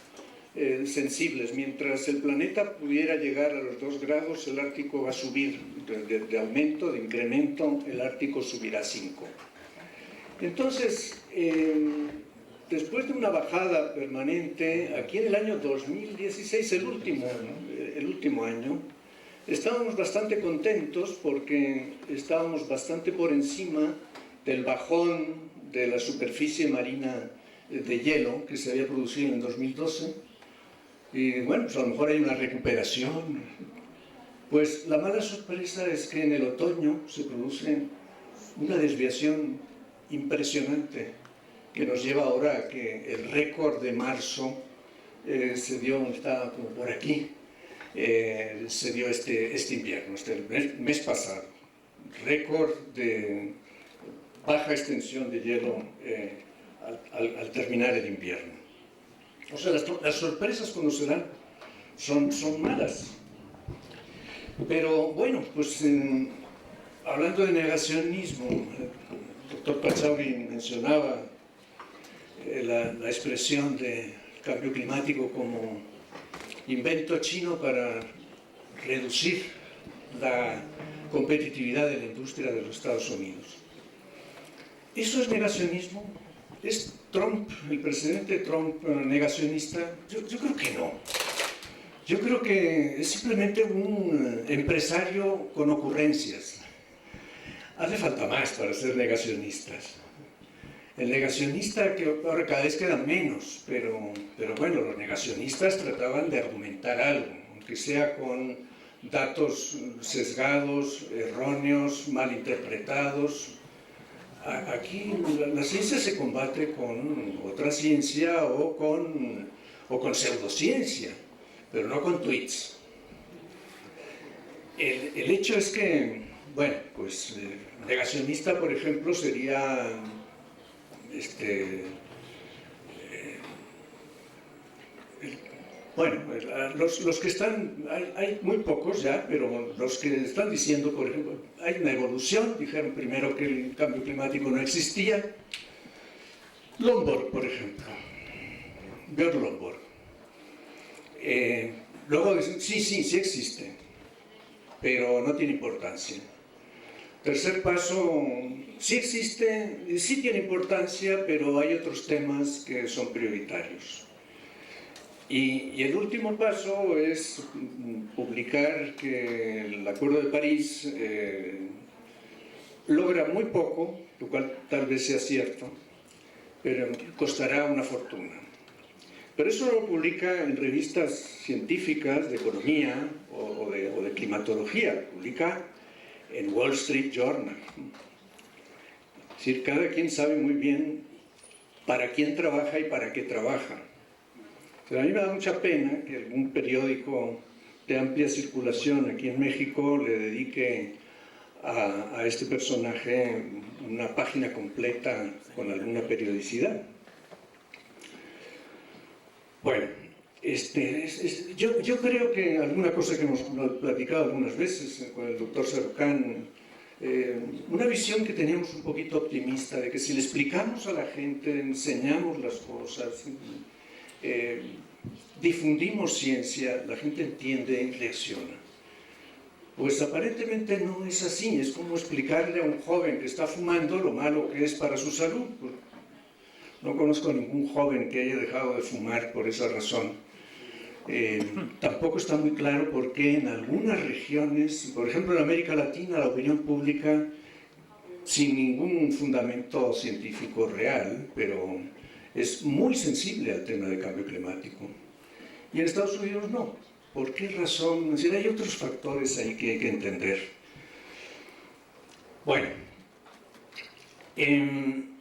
sensibles. Mientras el planeta pudiera llegar a los 2 grados, el Ártico va a subir de aumento, de incremento, el Ártico subirá 5. Entonces, después de una bajada permanente, aquí en el año 2016, el último año, estábamos bastante contentos porque estábamos bastante por encima del bajón de la superficie marina de hielo que se había producido en 2012. Y bueno, pues a lo mejor hay una recuperación. Pues la mala sorpresa es que en el otoño se produce una desviación impresionante que nos lleva ahora a que el récord de marzo está como por aquí, se dio este invierno, el mes pasado, récord de baja extensión de hielo al terminar el invierno. O sea, las sorpresas cuando se dan son malas. Pero bueno, pues hablando de negacionismo, el doctor Pachauri mencionaba la expresión de cambio climático como invento chino para reducir la competitividad de la industria de los Estados Unidos. ¿Eso es negacionismo? ¿Es Trump, el presidente Trump, negacionista? Yo creo que no. Yo creo que es simplemente un empresario con ocurrencias. Hace falta más para ser negacionistas. El negacionista, que ahora cada vez queda menos, pero bueno, los negacionistas trataban de argumentar algo, aunque sea con datos sesgados, erróneos, malinterpretados. Aquí la ciencia se combate con otra ciencia o con pseudociencia, pero no con tweets. El hecho es que, bueno, pues negacionista, por ejemplo, sería bueno, los que están, hay muy pocos ya, pero los que están diciendo, por ejemplo, hay una evolución, dijeron primero que el cambio climático no existía. Lomborg, por ejemplo, Björn Lomborg. Luego dicen, sí existe, pero no tiene importancia. Tercer paso, sí existe, sí tiene importancia, pero hay otros temas que son prioritarios. Y el último paso es publicar que el Acuerdo de París logra muy poco, lo cual tal vez sea cierto, pero costará una fortuna. Pero eso lo publica en revistas científicas de economía o de climatología, publica en Wall Street Journal. Es decir, cada quien sabe muy bien para quién trabaja y para qué trabaja. Pero a mí me da mucha pena que algún periódico de amplia circulación aquí en México le dedique a este personaje una página completa con alguna periodicidad. Bueno, yo creo que alguna cosa que hemos platicado algunas veces con el doctor Sarucán, una visión que teníamos un poquito optimista de que si le explicamos a la gente, enseñamos las cosas, difundimos ciencia, la gente entiende y reacciona. Pues aparentemente no es así, es como explicarle a un joven que está fumando lo malo que es para su salud. No conozco a ningún joven que haya dejado de fumar por esa razón. Tampoco está muy claro por qué en algunas regiones, por ejemplo en América Latina, la opinión pública, sin ningún fundamento científico real, pero es muy sensible al tema del cambio climático. Y en Estados Unidos no. ¿Por qué razón? Es decir, hay otros factores ahí que hay que entender. Bueno, en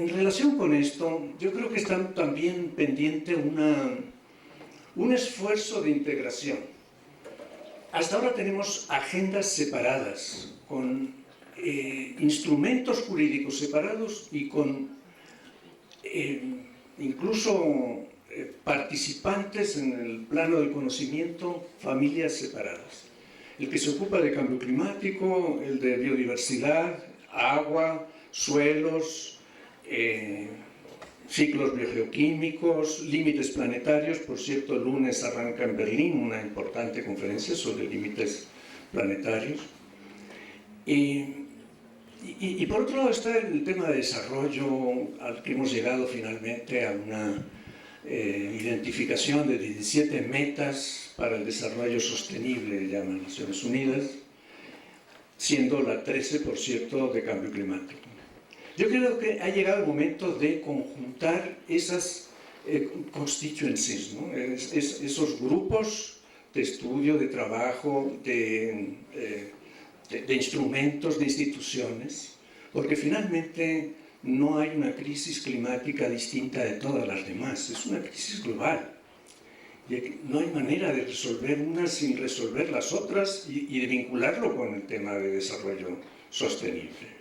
relación con esto, yo creo que está también pendiente un esfuerzo de integración. Hasta ahora tenemos agendas separadas, con instrumentos jurídicos separados y con incluso participantes en el plano del conocimiento, familias separadas. El que se ocupa de cambio climático, el de biodiversidad, agua, suelos, ciclos biogeoquímicos, límites planetarios. Por cierto, el lunes arranca en Berlín una importante conferencia sobre límites planetarios. Y por otro lado está el tema de desarrollo, al que hemos llegado finalmente a una identificación de 17 metas para el desarrollo sostenible, llaman Naciones Unidas, siendo la 13, por cierto, de cambio climático. Yo creo que ha llegado el momento de conjuntar esas constituencies, ¿no? Esos grupos de estudio, de trabajo, de instrumentos, de instituciones, porque finalmente no hay una crisis climática distinta de todas las demás, es una crisis global. Y no hay manera de resolver unas sin resolver las otras y de vincularlo con el tema de desarrollo sostenible.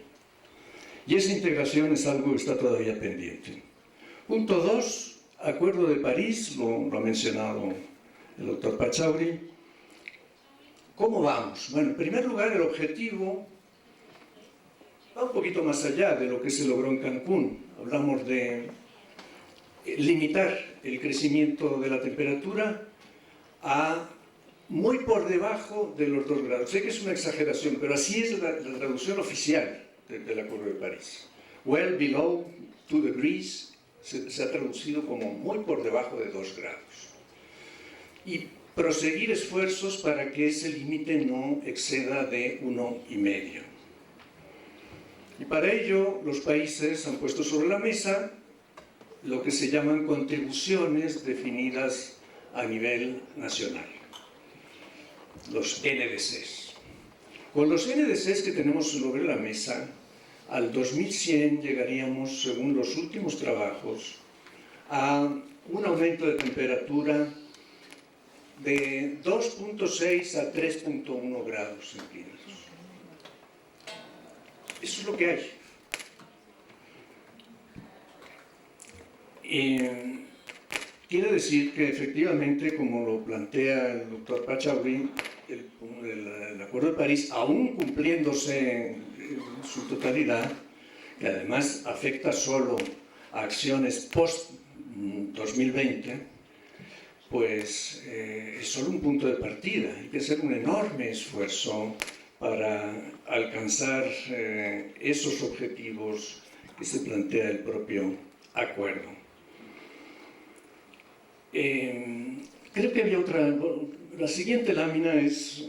Y esa integración es algo que está todavía pendiente. Punto 2, Acuerdo de París, lo ha mencionado el doctor Pachauri. ¿Cómo vamos? Bueno, en primer lugar, el objetivo va un poquito más allá de lo que se logró en Cancún. Hablamos de limitar el crecimiento de la temperatura a muy por debajo de los 2 grados. Sé que es una exageración, pero así es la traducción oficial del Acuerdo de París. Well below 2 degrees se ha traducido como muy por debajo de 2 grados. Y proseguir esfuerzos para que ese límite no exceda de 1,5. Y para ello los países han puesto sobre la mesa lo que se llaman contribuciones definidas a nivel nacional, los NDCs. Con los NDCs que tenemos sobre la mesa, al 2100 llegaríamos, según los últimos trabajos, a un aumento de temperatura de 2.6 a 3.1 grados centígrados. Eso es lo que hay. Quiere decir que efectivamente, como lo plantea el doctor Pachauri, el Acuerdo de París, aún cumpliéndose en su totalidad, que además afecta solo a acciones post-2020, pues es solo un punto de partida. Hay que hacer un enorme esfuerzo para alcanzar esos objetivos que se plantea el propio acuerdo. Creo que había otra. La siguiente lámina es,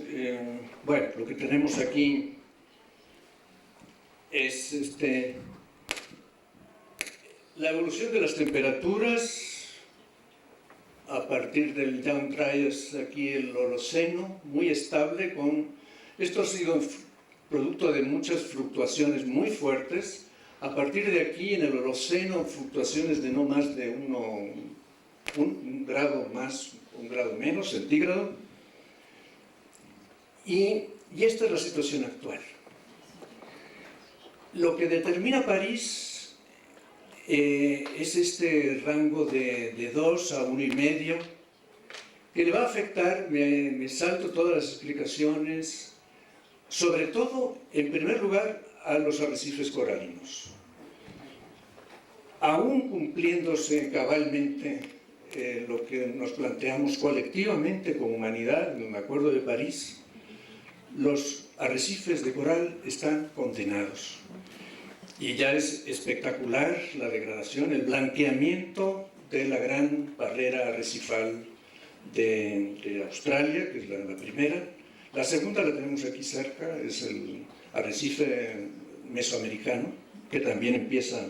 bueno, lo que tenemos aquí es la evolución de las temperaturas a partir del Young Dryas, aquí el Holoceno, muy estable. Esto ha sido producto de muchas fluctuaciones muy fuertes. A partir de aquí, en el Holoceno, fluctuaciones de no más de un grado más, un grado menos centígrado, y esta es la situación actual. Lo que determina París es este rango de 2 a 1,5, que le va a afectar, me salto todas las explicaciones, sobre todo, en primer lugar, a los arrecifes coralinos. Aún cumpliéndose cabalmente lo que nos planteamos colectivamente como humanidad en el Acuerdo de París, los arrecifes de coral están condenados. Y ya es espectacular la degradación, el blanqueamiento de la gran barrera arrecifal de Australia, que es la primera. La segunda la tenemos aquí cerca, es el arrecife mesoamericano, que también empieza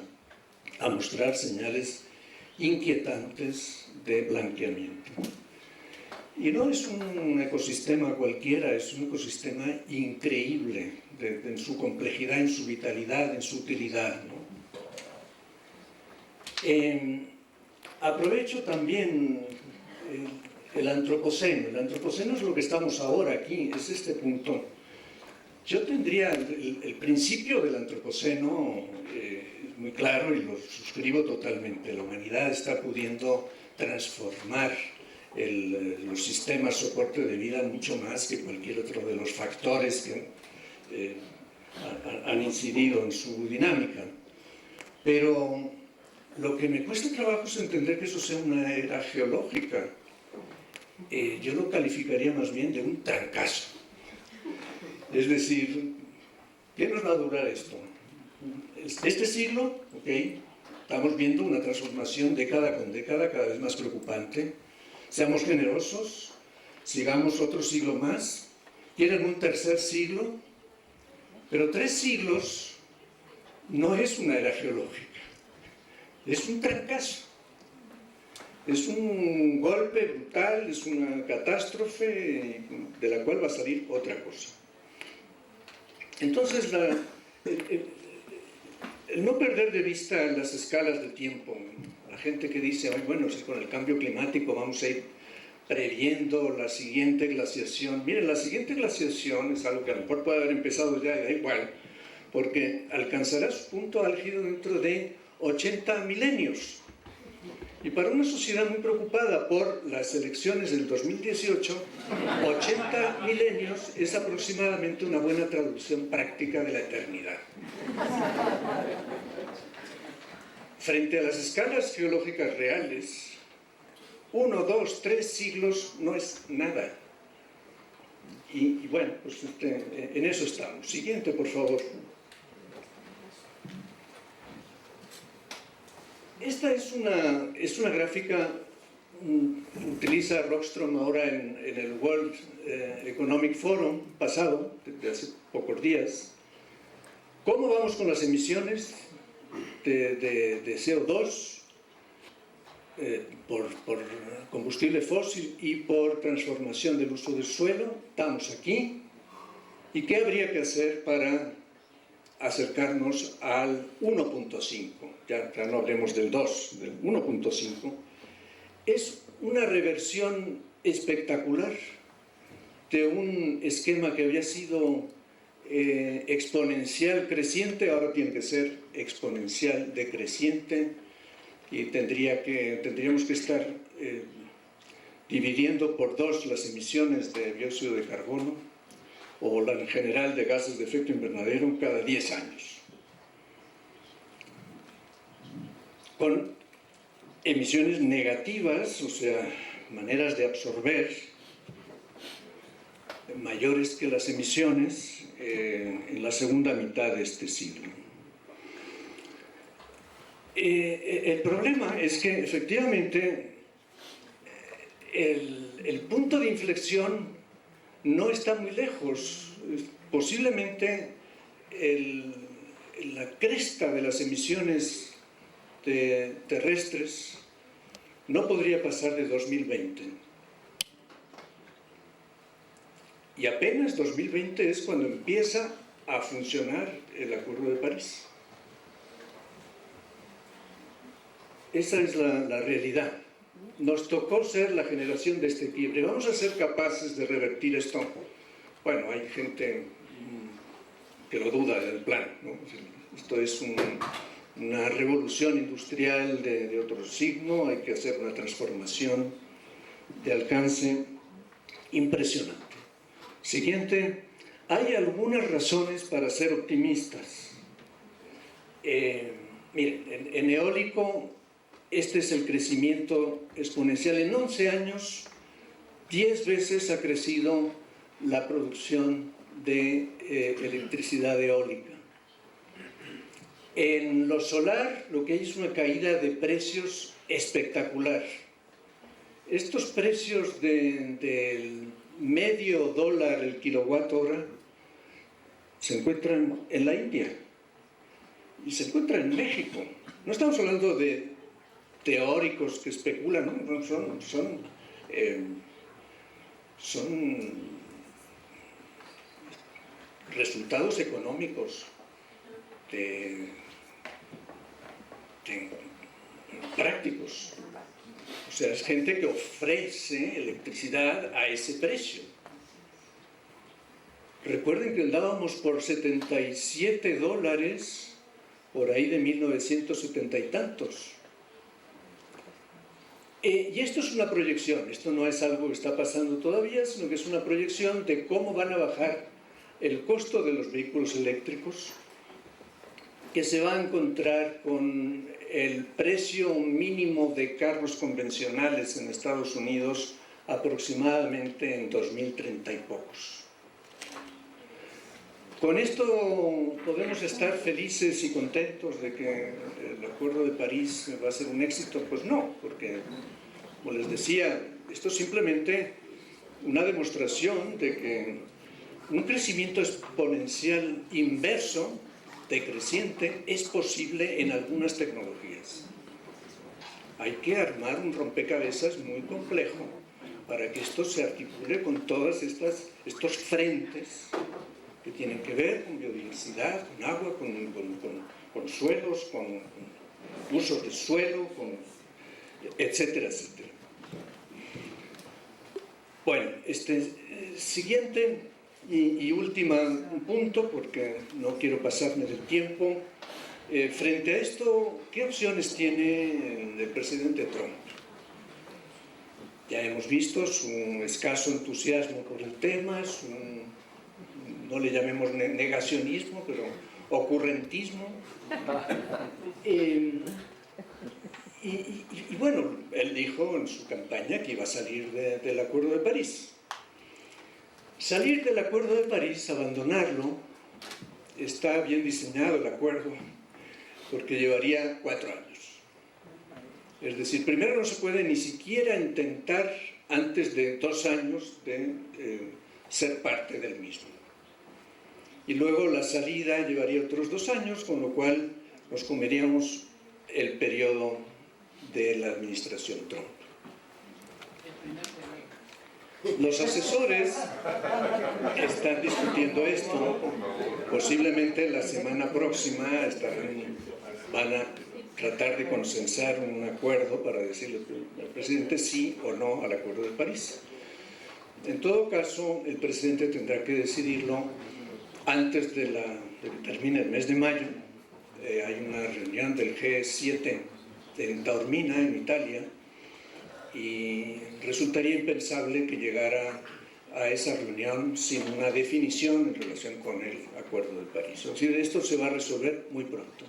a mostrar señales inquietantes de blanqueamiento. Y no es un ecosistema cualquiera, es un ecosistema increíble en su complejidad, en su vitalidad, en su utilidad, ¿no? Aprovecho también el antropoceno. El antropoceno es lo que estamos ahora aquí, es este punto. Yo tendría el principio del antropoceno muy claro y lo suscribo totalmente. La humanidad está pudiendo transformar los sistemas soporte de vida mucho más que cualquier otro de los factores que han incidido en su dinámica. Pero lo que me cuesta trabajo es entender que eso sea una era geológica. Yo lo calificaría más bien de un trancazo. Es decir, ¿qué nos va a durar esto? Este siglo, ok, estamos viendo una transformación década con década cada vez más preocupante. Seamos generosos, sigamos otro siglo más. Quieren un tercer siglo, pero 3 siglos no es una era geológica, es un trancazo. Es un golpe brutal, es una catástrofe de la cual va a salir otra cosa. Entonces, el no perder de vista las escalas de tiempo, la gente que dice, ay, bueno, si con el cambio climático vamos a ir previendo la siguiente glaciación. Miren, la siguiente glaciación es algo que a lo mejor puede haber empezado ya, y da igual, porque alcanzará su punto álgido dentro de 80 milenios. Y para una sociedad muy preocupada por las elecciones del 2018, 80 milenios es aproximadamente una buena traducción práctica de la eternidad. Frente a las escalas geológicas reales, 1, 2, 3 siglos no es nada. Y bueno, pues en eso estamos. Siguiente, por favor. Esta es una gráfica, utiliza Rockström ahora en el World Economic Forum pasado, de hace pocos días, ¿Cómo vamos con las emisiones de CO2 por combustible fósil y por transformación del uso del suelo? Estamos aquí. ¿Y qué habría que hacer para acercarnos al 1.5? Ya no hablemos del 2, del 1.5. Es una reversión espectacular de un esquema que había sido exponencial creciente, ahora tiene que ser exponencial decreciente, y tendríamos que estar dividiendo por 2 las emisiones de dióxido de carbono o en general de gases de efecto invernadero cada 10 años. Con emisiones negativas, o sea, maneras de absorber mayores que las emisiones en la segunda mitad de este siglo. El problema es que efectivamente el punto de inflexión no está muy lejos. Posiblemente la cresta de las emisiones terrestres no podría pasar de 2020. Y apenas 2020 es cuando empieza a funcionar el Acuerdo de París. Esa es la realidad. Nos tocó ser la generación de este quiebre. ¿Vamos a ser capaces de revertir esto? Bueno, hay gente que lo duda del plan, ¿no? Esto es una revolución industrial de otro signo, hay que hacer una transformación de alcance impresionante. Siguiente, hay algunas razones para ser optimistas. Miren, en eólico, este es el crecimiento exponencial. En 11 años, 10 veces ha crecido la producción de electricidad eólica. En lo solar, lo que hay es una caída de precios espectacular. Estos precios del medio dólar el kilowatt hora se encuentran en la India y se encuentran en México. No estamos hablando de teóricos que especulan, ¿no? Son resultados económicos prácticos. O sea, es gente que ofrece electricidad a ese precio. Recuerden que andábamos por $77 por ahí de 1970 y tantos. Y esto es una proyección, esto no es algo que está pasando todavía, sino que es una proyección de cómo van a bajar el costo de los vehículos eléctricos, que se va a encontrar con el precio mínimo de carros convencionales en Estados Unidos aproximadamente en 2030 y pocos. Con esto podemos estar felices y contentos de que el Acuerdo de París va a ser un éxito. Pues no, porque, como les decía, esto es simplemente una demostración de que un crecimiento exponencial inverso, decreciente, es posible en algunas tecnologías. Hay que armar un rompecabezas muy complejo para que esto se articule con todos estos frentes que tienen que ver con biodiversidad, con agua, con suelos, con usos de suelo, etcétera, etcétera. Bueno, siguiente y último punto, porque no quiero pasarme del tiempo. Frente a esto, ¿qué opciones tiene el presidente Trump? Ya hemos visto su escaso entusiasmo por el tema, no le llamemos negacionismo, pero ocurrentismo. Y bueno, él dijo en su campaña que iba a salir del Acuerdo de París. Salir del Acuerdo de París, abandonarlo, está bien diseñado el acuerdo, porque llevaría 4 años. Es decir, primero no se puede ni siquiera intentar antes de 2 años de ser parte del mismo. y luego la salida llevaría otros 2 años, con lo cual nos comeríamos el periodo de la administración Trump. Los asesores están discutiendo esto. Posiblemente la semana próxima van a tratar de consensar un acuerdo para decirle al presidente sí o no al Acuerdo de París. En todo caso, el presidente tendrá que decidirlo antes de que termine el mes de mayo. Hay una reunión del G7 en Taormina, en Italia, y resultaría impensable que llegara a esa reunión sin una definición en relación con el Acuerdo de París. Es decir, esto se va a resolver muy pronto.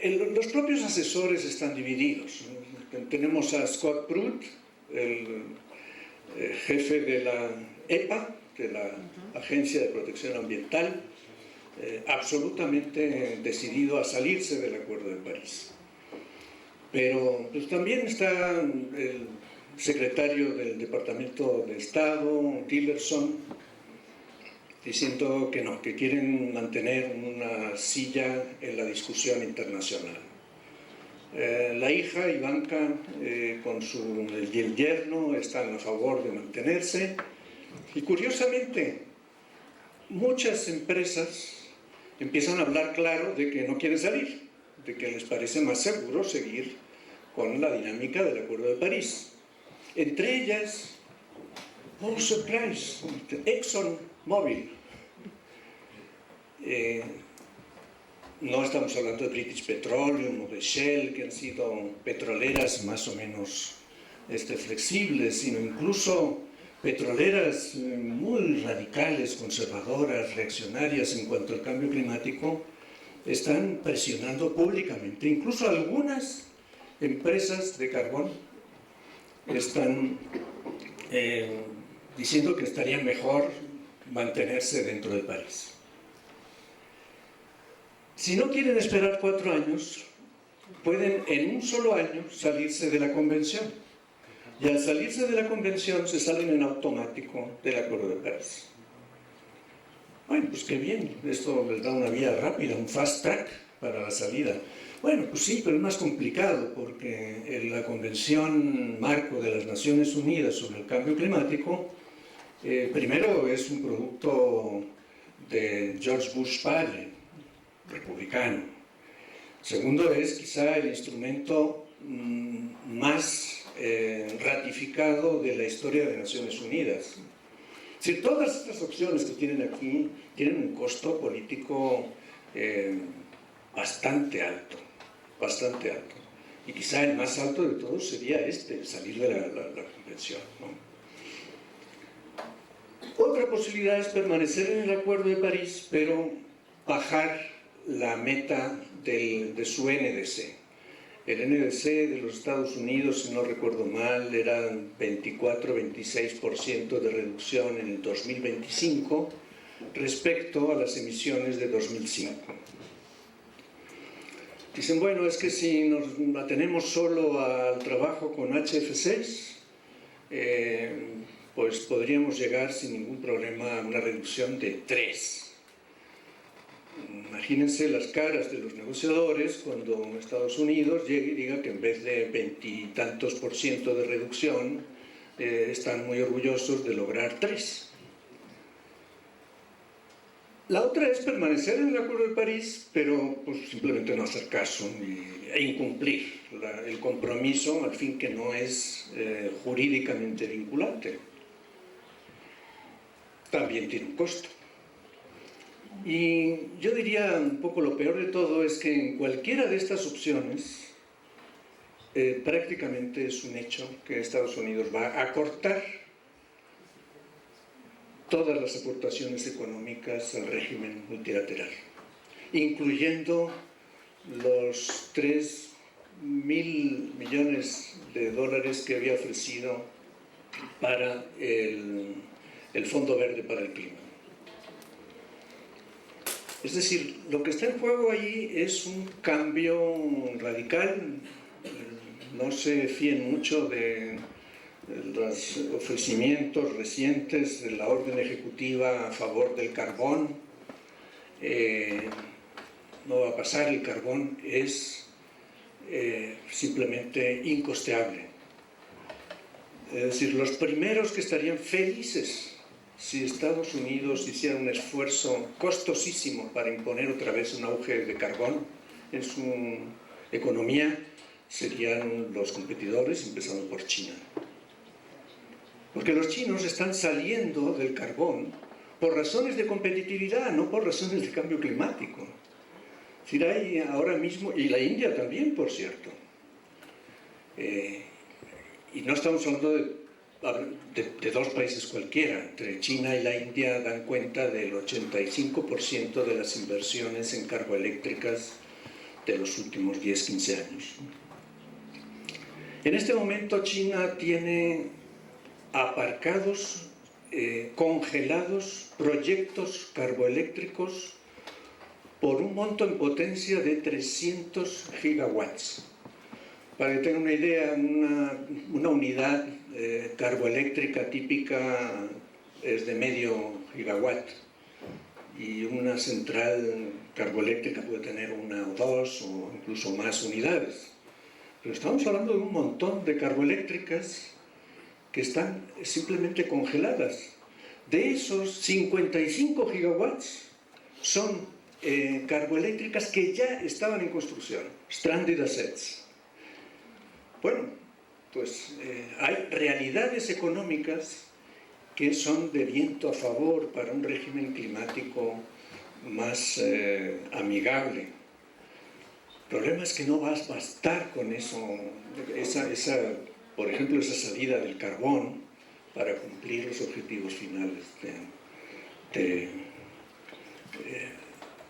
Los propios asesores están divididos. Tenemos a Scott Pruitt, el jefe de la EPA, de la Agencia de Protección Ambiental, absolutamente decidido a salirse del Acuerdo de París. Pero pues, también está el secretario del Departamento de Estado, Tillerson, diciendo que no, que quieren mantener una silla en la discusión internacional. La hija, Ivanka, y el yerno están a favor de mantenerse. Y curiosamente, muchas empresas empiezan a hablar claro de que no quieren salir, de que les parece más seguro seguir con la dinámica del Acuerdo de París. Entre ellas, oh surprise, ExxonMobil. No estamos hablando de British Petroleum o de Shell, que han sido petroleras más o menos flexibles, sino incluso petroleras muy radicales, conservadoras, reaccionarias en cuanto al cambio climático, están presionando públicamente. Incluso algunas empresas de carbón están diciendo que estaría mejor mantenerse dentro de París. Si no quieren esperar 4 años, pueden en un solo año salirse de la convención. Y al salirse de la convención se salen en automático del Acuerdo de París. Bueno, pues qué bien, esto les da una vía rápida, un fast track para la salida. Bueno, pues sí, pero es más complicado porque la Convención Marco de las Naciones Unidas sobre el Cambio Climático, primero es un producto de George Bush padre, republicano. Segundo, es quizá el instrumento más ratificado de la historia de Naciones Unidas. Es decir, todas estas opciones que tienen aquí tienen un costo político bastante alto. Y quizá el más alto de todos sería salir de la convención, ¿no? Otra posibilidad es permanecer en el Acuerdo de París, pero bajar la meta de su NDC. El NDC de los Estados Unidos, si no recuerdo mal, era 24-26% de reducción en el 2025 respecto a las emisiones de 2005. Dicen, bueno, es que si nos atenemos solo al trabajo con HFCs, pues podríamos llegar sin ningún problema a una reducción de 3. Imagínense las caras de los negociadores cuando Estados Unidos llegue y diga que en vez de 20 y tantos % de reducción, están muy orgullosos de lograr 3. La otra es permanecer en el Acuerdo de París, pero pues, simplemente no hacer caso e incumplir el compromiso, al fin que no es jurídicamente vinculante. También tiene un costo. Y yo diría un poco lo peor de todo es que en cualquiera de estas opciones prácticamente es un hecho que Estados Unidos va a cortar todas las aportaciones económicas al régimen multilateral, incluyendo los 3.000 millones de dólares que había ofrecido para el Fondo Verde para el Clima. Es decir, lo que está en juego ahí es un cambio radical. No se fíen mucho de los ofrecimientos recientes de la orden ejecutiva a favor del carbón. No va a pasar, el carbón es simplemente incosteable. Es decir, los primeros que estarían felices si Estados Unidos hiciera un esfuerzo costosísimo para imponer otra vez un auge de carbón en su economía serían los competidores, empezando por China. Porque los chinos están saliendo del carbón por razones de competitividad, no por razones de cambio climático. Es decir, hay ahora mismo, y la India también, por cierto, y no estamos hablando de dos países cualquiera, entre China y la India dan cuenta del 85% de las inversiones en carboeléctricas de los últimos 10-15 años. En este momento China tiene aparcados, congelados proyectos carboeléctricos por un monto en potencia de 300 gigawatts. Para que tengan una idea, una unidad carboeléctrica típica es de medio gigawatt y una central carboeléctrica puede tener una o dos o incluso más unidades. Pero estamos hablando de un montón de carboeléctricas que están simplemente congeladas. De esos, 55 gigawatts son carboeléctricas que ya estaban en construcción, stranded assets. Bueno, pues hay realidades económicas que son de viento a favor para un régimen climático más amigable. El problema es que no va a bastar con eso, por ejemplo, esa salida del carbón para cumplir los objetivos finales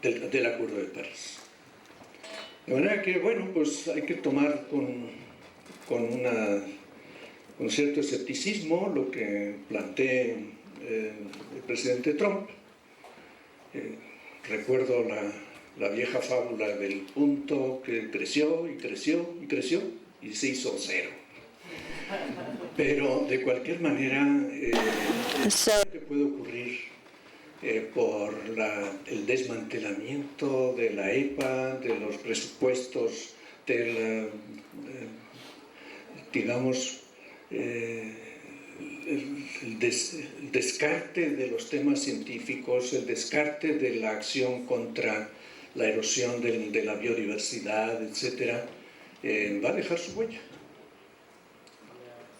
del Acuerdo de París. De manera que, bueno, pues hay que tomar con cierto escepticismo lo que plantea el presidente Trump. Recuerdo la vieja fábula del punto que creció y creció y creció y se hizo cero. Pero de cualquier manera, que puede ocurrir por el desmantelamiento de la EPA, de los presupuestos, digamos, el descarte de los temas científicos, el descarte de la acción contra la erosión de la biodiversidad, etc., va a dejar su huella,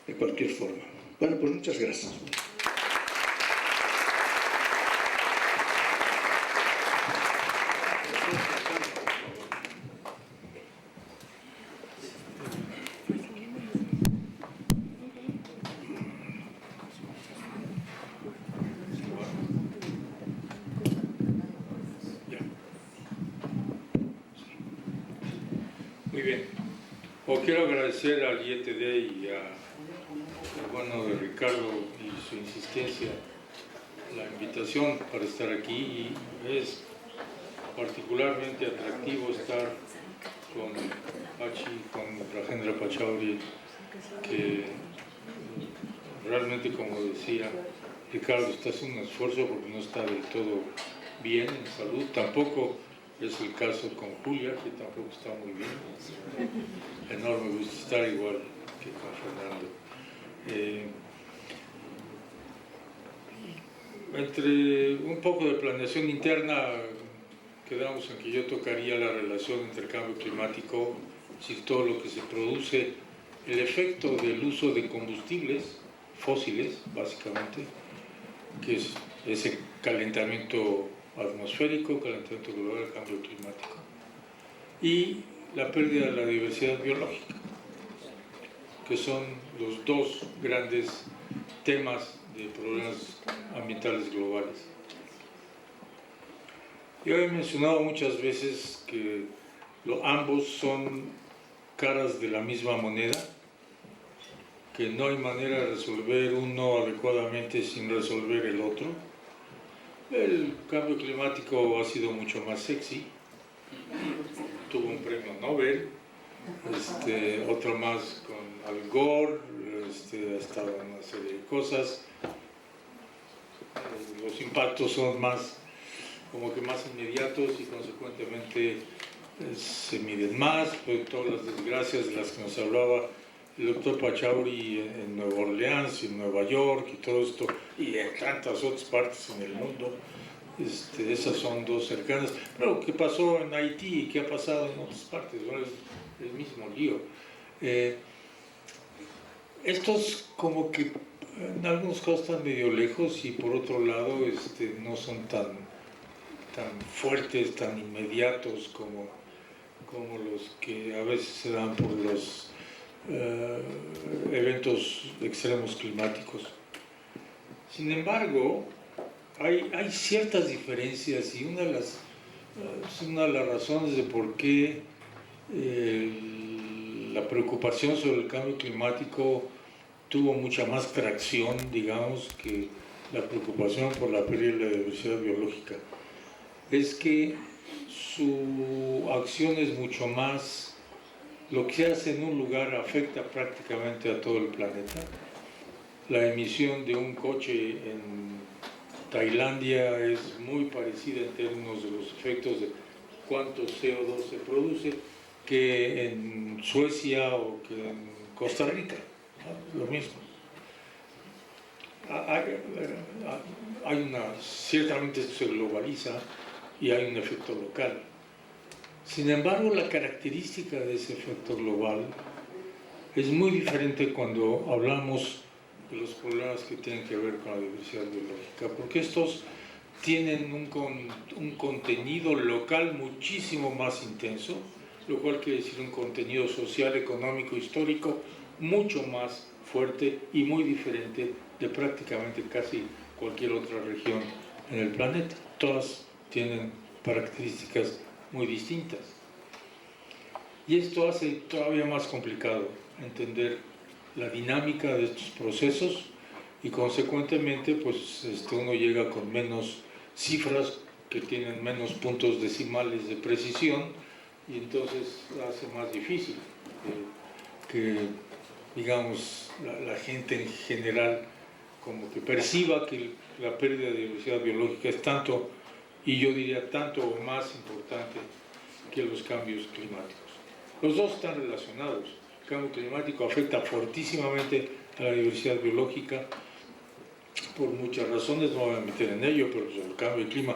de cualquier forma. Bueno, pues muchas gracias. Muy bien. Quiero agradecer al IETD y a bueno de Ricardo y su insistencia, la invitación para estar aquí, y es particularmente atractivo estar con Rajendra Pachauri, que realmente, como decía Ricardo, está haciendo un esfuerzo porque no está del todo bien en salud. Tampoco es el caso con Julia, que tampoco está muy bien. Enorme gusto estar igual que con Fernando. Entre un poco de planeación interna, quedamos en que yo tocaría la relación entre cambio climático, es decir, todo lo que se produce, el efecto del uso de combustibles fósiles, básicamente, que es ese calentamiento atmosférico, calentamiento global, cambio climático, y la pérdida de la diversidad biológica, que son los dos grandes temas de problemas ambientales globales. Yo he mencionado muchas veces que ambos son caras de la misma moneda, que no hay manera de resolver uno adecuadamente sin resolver el otro. El cambio climático ha sido mucho más sexy, tuvo un premio Nobel, otro más con Al Gore, ha estado en una serie de cosas. Los impactos son más, como que más inmediatos y consecuentemente se miden más, pues todas las desgracias de las que nos hablaba el doctor Pachauri en Nueva Orleans y en Nueva York y todo esto, y en tantas otras partes en el mundo, esas son dos cercanas. Pero ¿qué pasó en Haití y qué ha pasado en otras partes? Bueno, es el mismo lío. Estos como que en algunos casos están medio lejos y por otro lado no son tan fuertes, tan inmediatos como los que a veces se dan por los eventos extremos climáticos. Sin embargo, hay ciertas diferencias y una de las razones de por qué la preocupación sobre el cambio climático tuvo mucha más tracción, digamos, que la preocupación por la pérdida de la diversidad biológica, es que su acción es mucho más, lo que se hace en un lugar afecta prácticamente a todo el planeta. La emisión de un coche en Tailandia es muy parecida en términos de los efectos de cuánto CO2 se produce que en Suecia o que en Costa Rica, ¿no? Lo mismo. Ciertamente esto se globaliza y hay un efecto local. Sin embargo, la característica de ese efecto global es muy diferente cuando hablamos de los problemas que tienen que ver con la diversidad biológica, porque estos tienen un contenido local muchísimo más intenso, lo cual quiere decir un contenido social, económico, histórico mucho más fuerte y muy diferente de prácticamente casi cualquier otra región en el planeta. Todas tienen características muy distintas. Y esto hace todavía más complicado entender la dinámica de estos procesos y consecuentemente pues uno llega con menos cifras que tienen menos puntos decimales de precisión y entonces hace más difícil que digamos la gente en general como que perciba que la pérdida de diversidad biológica es tanto, y yo diría tanto o más importante que los cambios climáticos. Los dos están relacionados. El cambio climático afecta fortísimamente a la diversidad biológica por muchas razones, no voy a meter en ello, pero el cambio de clima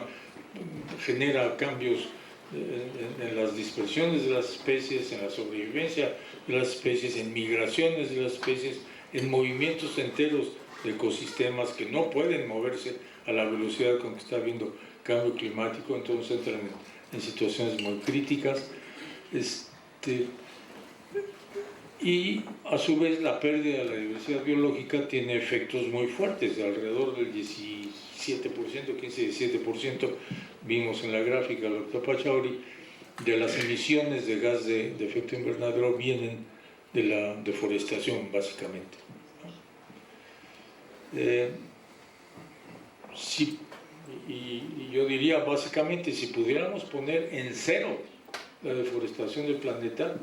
genera cambios en las dispersiones de las especies, en la sobrevivencia de las especies, en migraciones de las especies, en movimientos enteros de ecosistemas que no pueden moverse a la velocidad con que está habiendo cambio climático, entonces entran en situaciones muy críticas. Y a su vez la pérdida de la diversidad biológica tiene efectos muy fuertes, de alrededor del 17%, 15-17%, vimos en la gráfica del doctor Pachauri, de las emisiones de gas de efecto invernadero vienen de la deforestación, básicamente. Y yo diría, básicamente, si pudiéramos poner en cero la deforestación del planeta,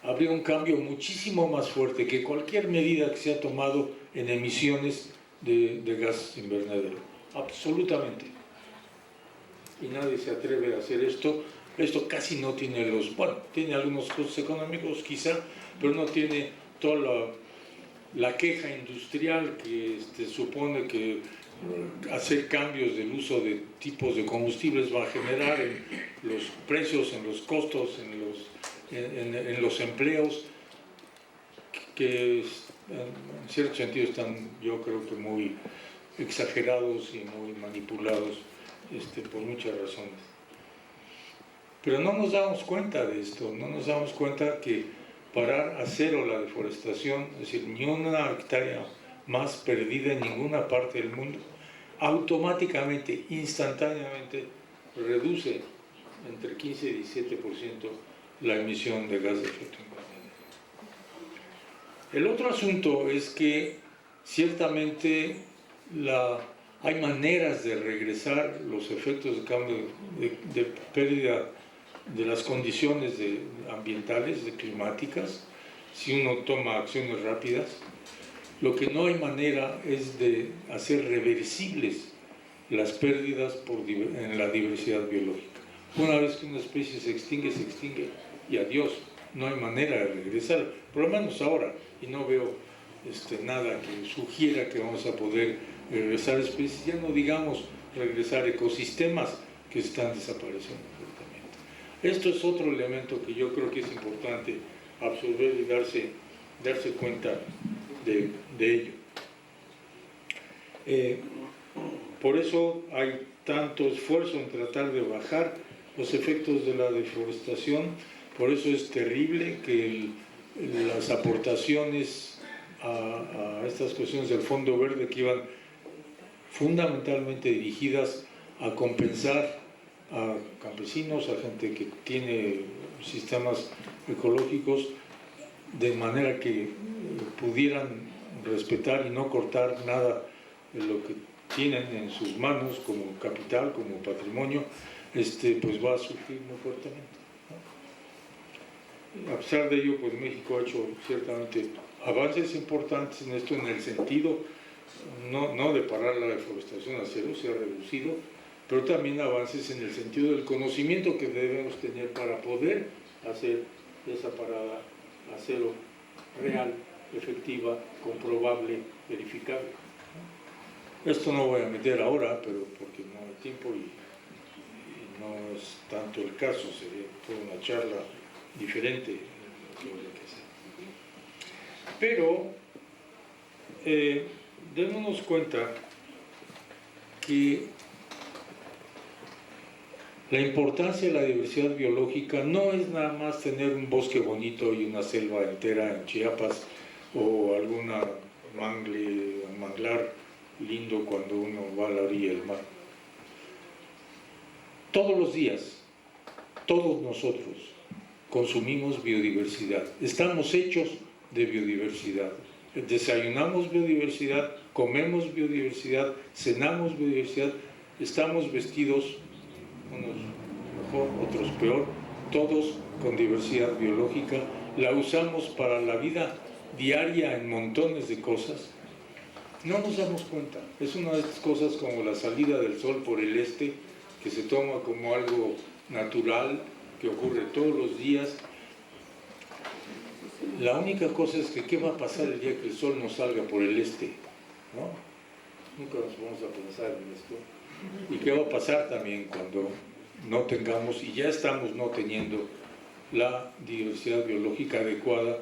habría un cambio muchísimo más fuerte que cualquier medida que se ha tomado en emisiones de gas invernadero. Absolutamente. Y nadie se atreve a hacer esto. Esto casi no tiene tiene algunos costos económicos quizá, pero no tiene toda la queja industrial que supone que hacer cambios del uso de tipos de combustibles va a generar en los precios, en los costos, en los empleos, que en cierto sentido están, yo creo que muy exagerados y muy manipulados por muchas razones. Pero no nos damos cuenta de esto, no nos damos cuenta que parar a cero la deforestación, es decir, ni una hectárea más perdida en ninguna parte del mundo, automáticamente, instantáneamente, reduce entre 15 y 17% la emisión de gas de efecto invernadero. El otro asunto es que ciertamente hay maneras de regresar los efectos de cambio de pérdida de las condiciones ambientales, climáticas, si uno toma acciones rápidas. Lo que no hay manera es de hacer reversibles las pérdidas en la diversidad biológica. Una vez que una especie se extingue y adiós, no hay manera de regresar, por lo menos ahora, y no veo nada que sugiera que vamos a poder regresar especies, ya no digamos regresar ecosistemas que están desapareciendo completamente. Esto es otro elemento que yo creo que es importante absorber y darse cuenta de ello. Por eso hay tanto esfuerzo en tratar de bajar los efectos de la deforestación, por eso es terrible que las aportaciones a estas cuestiones del Fondo Verde, que iban fundamentalmente dirigidas a compensar a campesinos, a gente que tiene sistemas ecológicos, de manera que pudieran respetar y no cortar nada de lo que tienen en sus manos como capital, como patrimonio, pues va a sufrir muy fuertemente, ¿no? A pesar de ello, pues México ha hecho ciertamente avances importantes en esto, en el sentido no de parar la deforestación a cero, se ha reducido, pero también avances en el sentido del conocimiento que debemos tener para poder hacer esa parada a cero real, efectiva, comprobable, verificable. Esto no voy a meter ahora, pero porque no hay tiempo y no es tanto el caso, sería toda una charla diferente de lo que sea. Pero démonos cuenta que la importancia de la diversidad biológica no es nada más tener un bosque bonito y una selva entera en Chiapas o alguna manglar lindo cuando uno va a la orilla del mar. Todos los días, todos nosotros consumimos biodiversidad. Estamos hechos de biodiversidad. Desayunamos biodiversidad, comemos biodiversidad, cenamos biodiversidad, estamos vestidos, unos mejor, otros peor, todos con diversidad biológica. La usamos para la vida diaria en montones de cosas. No nos damos cuenta. Es una de estas cosas como la salida del sol por el este, que se toma como algo natural, que ocurre todos los días. La única cosa es que ¿qué va a pasar el día que el sol no salga por el este? ¿No? Nunca nos vamos a pensar en esto. ¿Y qué va a pasar también cuando no tengamos, y ya estamos no teniendo, la diversidad biológica adecuada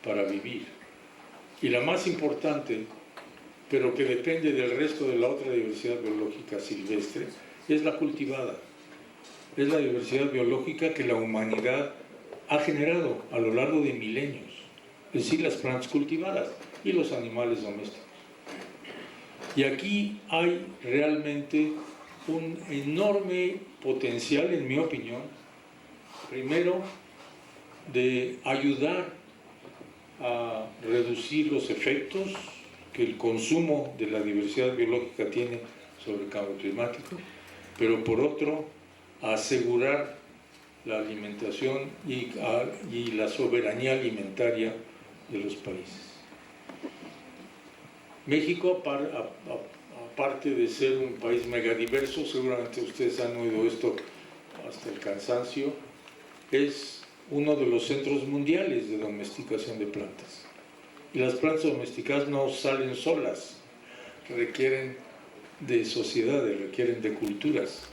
para vivir? Y la más importante, pero que depende del resto de la otra diversidad biológica silvestre, es la cultivada. Es la diversidad biológica que la humanidad ha generado a lo largo de milenios, es decir, las plantas cultivadas y los animales domésticos. Y aquí hay realmente un enorme potencial, en mi opinión, primero, de ayudar a reducir los efectos que el consumo de la diversidad biológica tiene sobre el cambio climático, pero por otro, a asegurar la alimentación y la soberanía alimentaria de los países. México, aparte de ser un país megadiverso, seguramente ustedes han oído esto hasta el cansancio, es uno de los centros mundiales de domesticación de plantas. Y las plantas domesticadas no salen solas, requieren de sociedades, requieren de culturas.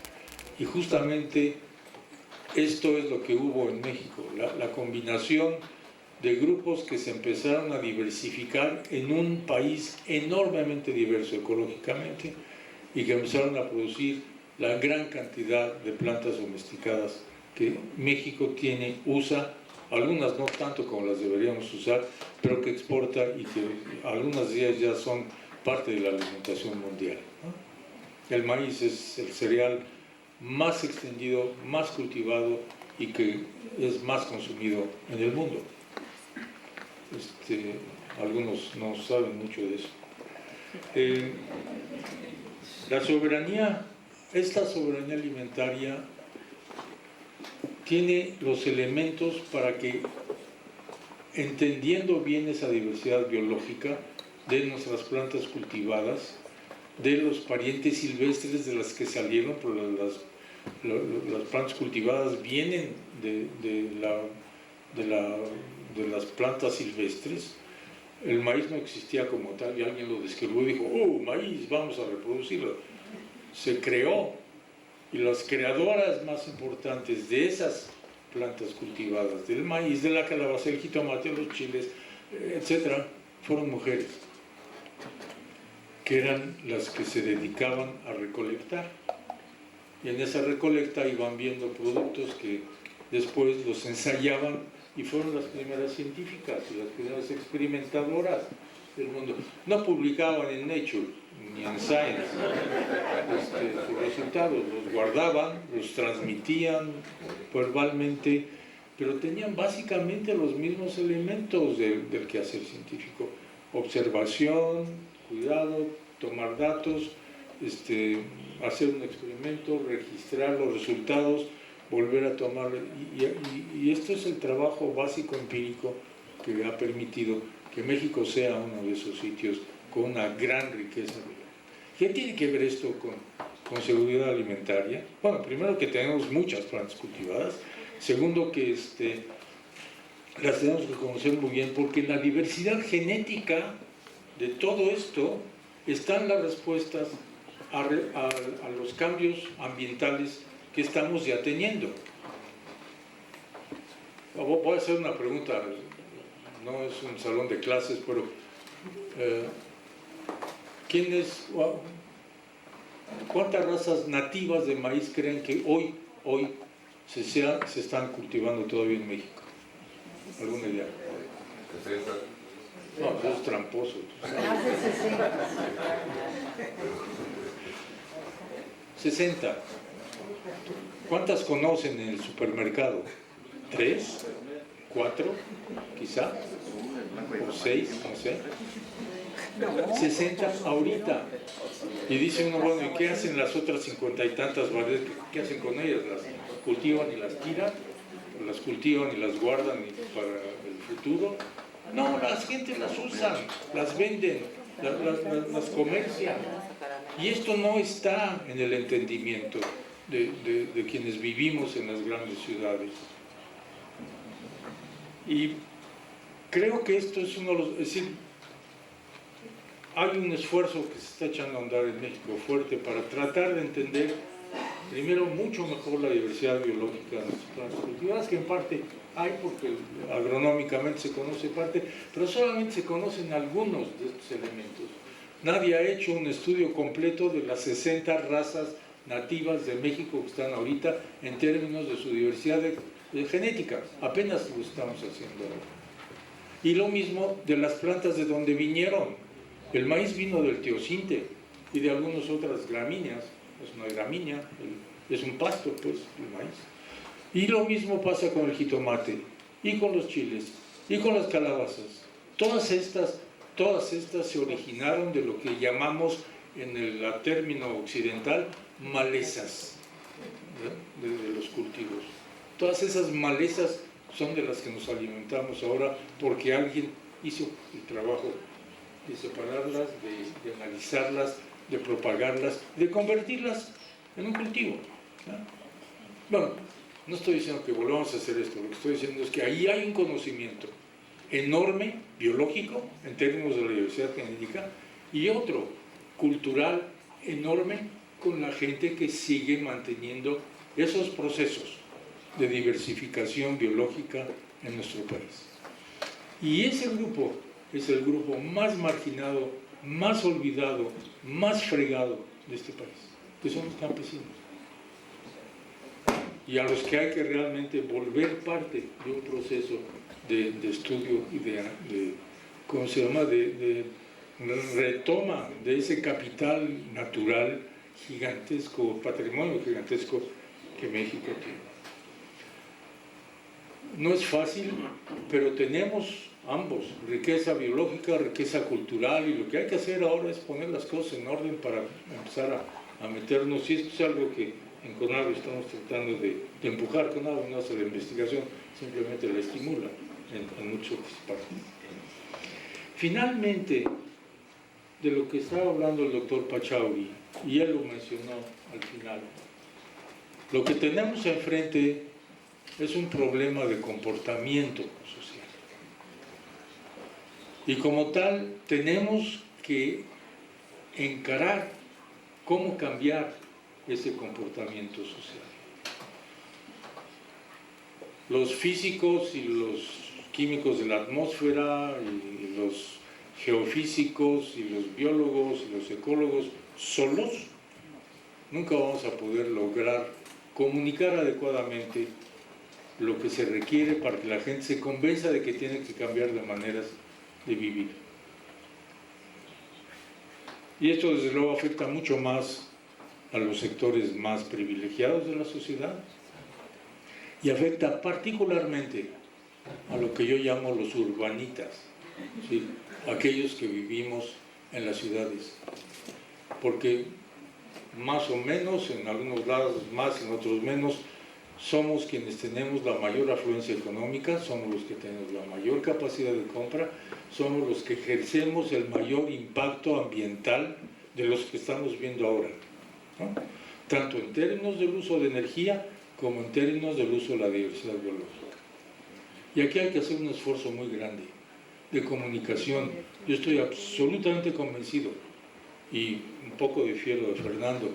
Y justamente esto es lo que hubo en México, la combinación de grupos que se empezaron a diversificar en un país enormemente diverso ecológicamente y que empezaron a producir la gran cantidad de plantas domesticadas que México usa, algunas no tanto como las deberíamos usar, pero que exporta y que algunas de ellas ya son parte de la alimentación mundial, ¿no? El maíz es el cereal más extendido, más cultivado y que es más consumido en el mundo. Algunos no saben mucho de eso. Esta soberanía alimentaria tiene los elementos para que, entendiendo bien esa diversidad biológica, de nuestras plantas cultivadas, de los parientes silvestres de las que salieron, pero las plantas cultivadas vienen de las plantas silvestres. El maíz no existía como tal y alguien lo describió y dijo, maíz, vamos a reproducirlo. Se creó y las creadoras más importantes de esas plantas cultivadas, del maíz, de la calabaza, el jitomate, los chiles, etc., fueron mujeres, que eran las que se dedicaban a recolectar. Y en esa recolecta iban viendo productos que después los ensayaban y fueron las primeras científicas y las primeras experimentadoras del mundo. No publicaban en Nature ni en Science sus resultados, los guardaban, los transmitían verbalmente, pero tenían básicamente los mismos elementos del quehacer científico: observación, cuidado, tomar datos, hacer un experimento, registrar los resultados, volver a tomar, y esto es el trabajo básico empírico que ha permitido que México sea uno de esos sitios con una gran riqueza. ¿Qué tiene que ver esto con seguridad alimentaria? Bueno, primero que tenemos muchas plantas cultivadas, segundo que las tenemos que conocer muy bien, porque en la diversidad genética de todo esto están las respuestas a los cambios ambientales que estamos ya teniendo. Voy a hacer una pregunta, no es un salón de clases, pero ¿cuántas razas nativas de maíz creen que hoy se están cultivando todavía en México? ¿Alguna idea? No, eso es tramposo. 60. ¿Cuántas conocen en el supermercado? ¿3? ¿4? Quizá. ¿O 6? No sé. 60 ahorita. Y dice uno, bueno, ¿y qué hacen las otras 50 y tantas variedades? ¿Qué hacen con ellas? ¿Las cultivan y las tiran? ¿O las cultivan y las guardan para el futuro? No, las gente las usan, las venden, las comercian. Y esto no está en el entendimiento de quienes vivimos en las grandes ciudades. Y creo que esto es uno de los... Es decir, hay un esfuerzo que se está echando a andar en México fuerte para tratar de entender primero mucho mejor la diversidad biológica de las plantas cultivadas, que en parte hay porque agronómicamente se conoce parte, pero solamente se conocen algunos de estos elementos. Nadie ha hecho un estudio completo de las 60 razas nativas de México que están ahorita en términos de su diversidad genética. Apenas lo estamos haciendo ahora. Y lo mismo de las plantas de donde vinieron. El maíz vino del teosinte y de algunas otras gramíneas. Es una gramínea, es un pasto, pues, el maíz. Y lo mismo pasa con el jitomate, y con los chiles, y con las calabazas. Todas estas se originaron de lo que llamamos en el término occidental malezas de los cultivos. Todas esas malezas son de las que nos alimentamos ahora porque alguien hizo el trabajo de separarlas, de analizarlas, de propagarlas, de convertirlas en un cultivo. Bueno, no estoy diciendo que volvamos a hacer esto, lo que estoy diciendo es que ahí hay un conocimiento enorme, biológico, en términos de la diversidad genética, y otro, cultural, enorme, con la gente que sigue manteniendo esos procesos de diversificación biológica en nuestro país. Y ese grupo es el grupo más marginado, más olvidado, más fregado de este país, que son los campesinos. Y a los que hay que realmente volver parte de un proceso de estudio y ¿cómo se llama?, de retoma de ese capital natural gigantesco, patrimonio gigantesco que México tiene. No es fácil, pero tenemos ambos, riqueza biológica, riqueza cultural, y lo que hay que hacer ahora es poner las cosas en orden para empezar a meternos, y esto es algo que en CONAVE estamos tratando de empujar. CONAVE no hace la investigación, simplemente la estimula en muchas partes. Finalmente, de lo que estaba hablando el doctor Pachauri, y él lo mencionó al final. Lo que tenemos enfrente es un problema de comportamiento social. Y como tal, tenemos que encarar cómo cambiar ese comportamiento social. Los físicos y los químicos de la atmósfera, y los geofísicos y los biólogos y los ecólogos solos nunca vamos a poder lograr comunicar adecuadamente lo que se requiere para que la gente se convenza de que tiene que cambiar de maneras de vivir. Y esto desde luego afecta mucho más a los sectores más privilegiados de la sociedad y afecta particularmente a lo que yo llamo los urbanitas, ¿sí? Aquellos que vivimos en las ciudades, porque más o menos, en algunos lados más, en otros menos, somos quienes tenemos la mayor afluencia económica, somos los que tenemos la mayor capacidad de compra, somos los que ejercemos el mayor impacto ambiental de los que estamos viendo ahora, ¿no? Tanto en términos del uso de energía como en términos del uso de la diversidad biológica. Y aquí hay que hacer un esfuerzo muy grande de comunicación. Yo estoy absolutamente convencido, y un poco difiero de Fernando,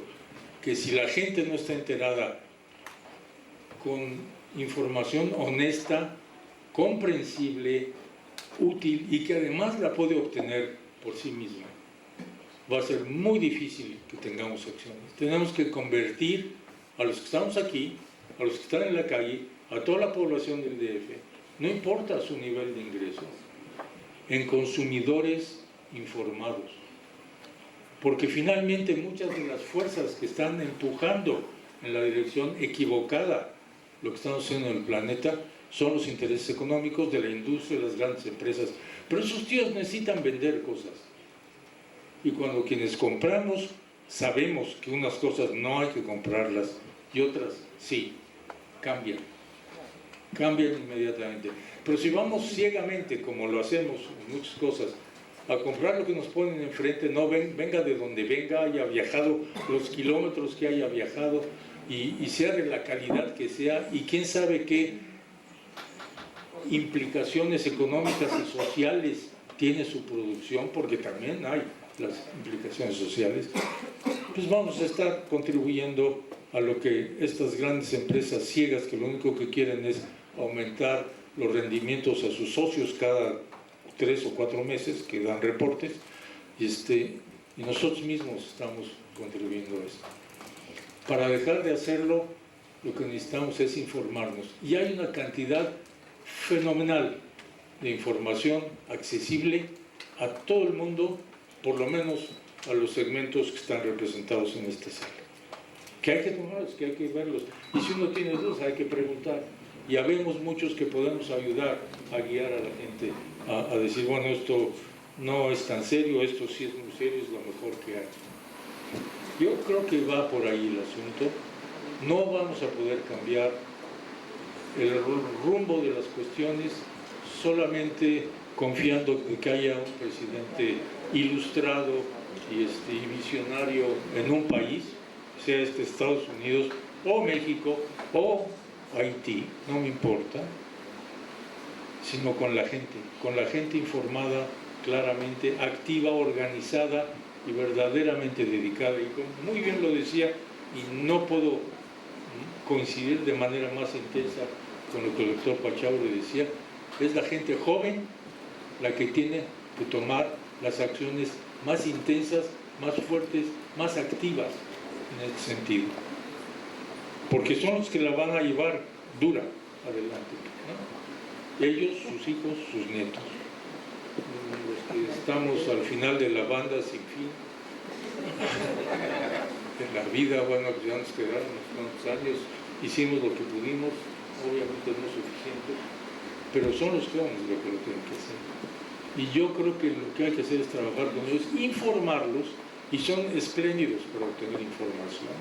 que si la gente no está enterada con información honesta, comprensible, útil y que además la puede obtener por sí misma, va a ser muy difícil que tengamos acciones. Tenemos que convertir a los que estamos aquí, a los que están en la calle, a toda la población del DF, no importa su nivel de ingreso, en consumidores informados. Porque finalmente muchas de las fuerzas que están empujando en la dirección equivocada lo que estamos haciendo en el planeta son los intereses económicos de la industria, de las grandes empresas. Pero esos tíos necesitan vender cosas. Y cuando quienes compramos sabemos que unas cosas no hay que comprarlas y otras sí, cambian inmediatamente. Pero si vamos ciegamente, como lo hacemos en muchas cosas, a comprar lo que nos ponen enfrente, no venga de donde venga, haya viajado los kilómetros que haya viajado y sea de la calidad que sea, y quién sabe qué implicaciones económicas y sociales tiene su producción, porque también hay las implicaciones sociales, pues vamos a estar contribuyendo a lo que estas grandes empresas ciegas, que lo único que quieren es aumentar los rendimientos a sus socios cada 3 o 4 meses, que dan reportes, y nosotros mismos estamos contribuyendo a esto. Para dejar de hacerlo, lo que necesitamos es informarnos. Y hay una cantidad fenomenal de información accesible a todo el mundo, por lo menos a los segmentos que están representados en esta sala. Que hay que tomarlos, que hay que verlos. Y si uno tiene dudas, hay que preguntar. Y habemos muchos que podemos ayudar a guiar a la gente a decir, bueno, esto no es tan serio, esto sí es muy serio, es lo mejor que hay. Yo creo que va por ahí el asunto. No vamos a poder cambiar el rumbo de las cuestiones solamente confiando en que haya un presidente ilustrado y visionario en un país, sea Estados Unidos o México o Haití, no me importa, sino con la gente informada claramente, activa, organizada y verdaderamente dedicada. Y como muy bien lo decía, y no puedo coincidir de manera más intensa con lo que el doctor Pachauri decía, es la gente joven la que tiene que tomar las acciones más intensas, más fuertes, más activas en este sentido. Porque son los que la van a llevar dura adelante, ¿no? Ellos, sus hijos, sus nietos. Los que estamos al final de la banda sin fin, en la vida, bueno, pues ya nos quedaron unos cuantos años, hicimos lo que pudimos, obviamente no suficiente, pero son los jóvenes los que lo tienen que hacer. Y yo creo que lo que hay que hacer es trabajar con ellos, informarlos, y son espléndidos para obtener información,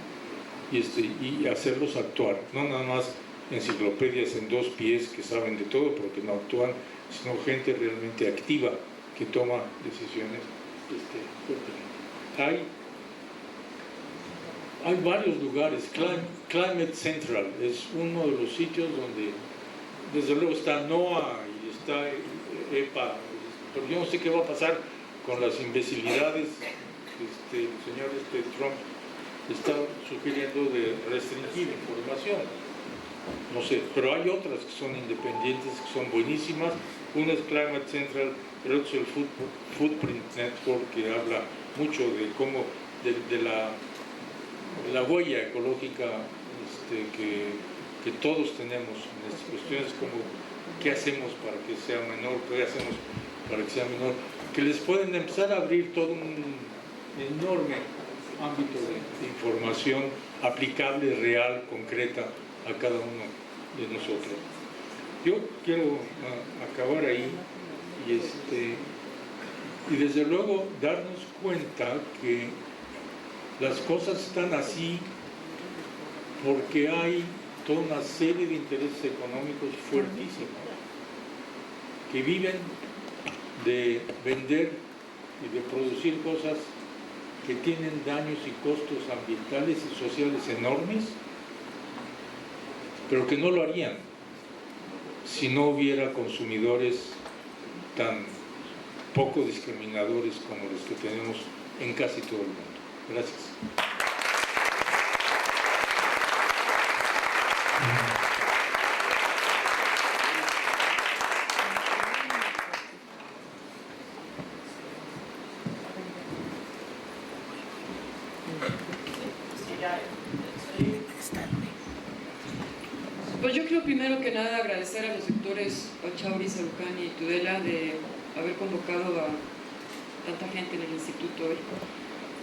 y hacerlos actuar, no nada más enciclopedias en 2 pies que saben de todo porque no actúan, sino gente realmente activa que toma decisiones fuertemente. Hay varios lugares. Climate Central es uno de los sitios donde, desde luego, está NOAA y está EPA, pero yo no sé qué va a pasar con las imbecilidades. El señor Trump está sugiriendo de restringir información. No sé, pero hay otras que son independientes, que son buenísimas. Una es Climate Central, el otro es el Footprint Network, que habla mucho de cómo, de la huella ecológica que todos tenemos en estas cuestiones, como qué hacemos para que sea menor, qué hacemos para que sea menor, que les pueden empezar a abrir todo un enorme ámbito de información aplicable, real, concreta a cada uno de nosotros. Yo quiero acabar ahí y desde luego darnos cuenta que las cosas están así porque hay toda una serie de intereses económicos fuertísimos que viven de vender y de producir cosas que tienen daños y costos ambientales y sociales enormes, pero que no lo harían si no hubiera consumidores tan poco discriminadores como los que tenemos en casi todo el mundo. Gracias. Pues yo creo primero que nada agradecer a los sectores Pachauri, Sarucani y Tudela de haber convocado a tanta gente en el instituto hoy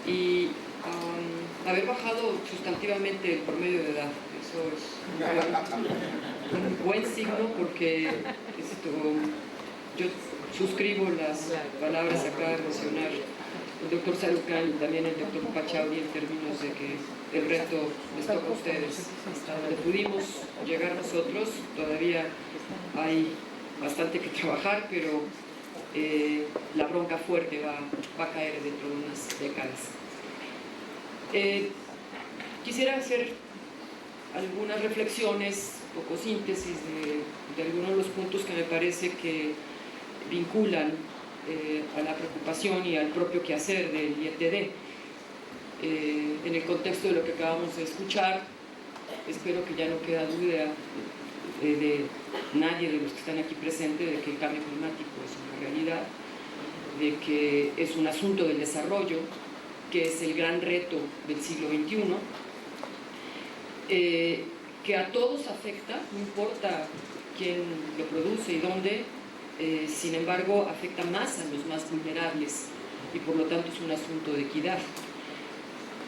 y haber bajado sustantivamente el promedio de edad. Eso es un buen signo porque yo suscribo las palabras que acaba de mencionar el doctor Sarucani y también el doctor Pachauri en términos de que el reto les toca a ustedes. Hasta donde pudimos llegar nosotros, todavía hay bastante que trabajar, pero la bronca fuerte va a caer dentro de unas décadas. Quisiera hacer algunas reflexiones, un poco síntesis de algunos de los puntos que me parece que vinculan a la preocupación y al propio quehacer del IETD. En el contexto de lo que acabamos de escuchar, espero que ya no queda duda de nadie de los que están aquí presentes de que el cambio climático es una realidad, de que es un asunto del desarrollo, que es el gran reto del siglo XXI, que a todos afecta, no importa quién lo produce y dónde, sin embargo afecta más a los más vulnerables y por lo tanto es un asunto de equidad.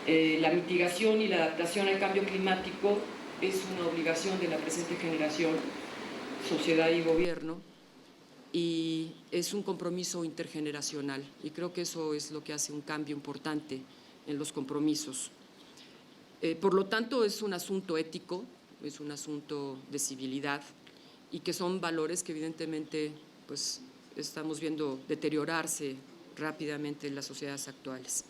La mitigación y la adaptación al cambio climático es una obligación de la presente generación, sociedad y gobierno, y es un compromiso intergeneracional, y creo que eso es lo que hace un cambio importante en los compromisos. Por lo tanto, es un asunto ético, es un asunto de civilidad, y que son valores que evidentemente pues, estamos viendo deteriorarse rápidamente en las sociedades actuales.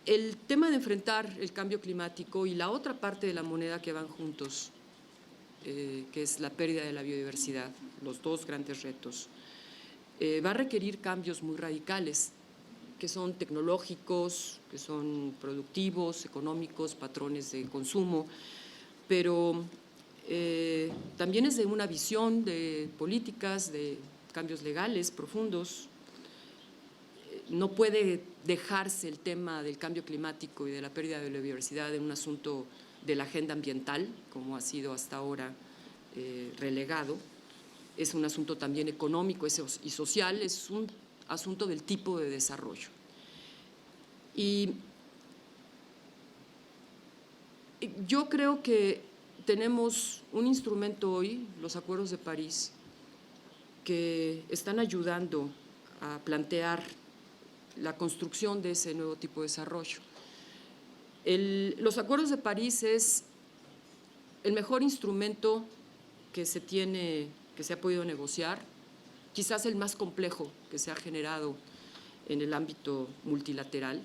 El tema de enfrentar el cambio climático y la otra parte de la moneda que van juntos, que es la pérdida de la biodiversidad, los dos grandes retos, va a requerir cambios muy radicales, que son tecnológicos, que son productivos, económicos, patrones de consumo, pero también es de una visión de políticas, de cambios legales profundos. No puede dejarse el tema del cambio climático y de la pérdida de la biodiversidad en un asunto de la agenda ambiental, como ha sido hasta ahora relegado. Es un asunto también económico y social, es un asunto del tipo de desarrollo. Y yo creo que tenemos un instrumento hoy, los Acuerdos de París, que están ayudando a plantear la construcción de ese nuevo tipo de desarrollo. Los Acuerdos de París es el mejor instrumento que se ha podido negociar quizás el más complejo que se ha generado en el ámbito multilateral.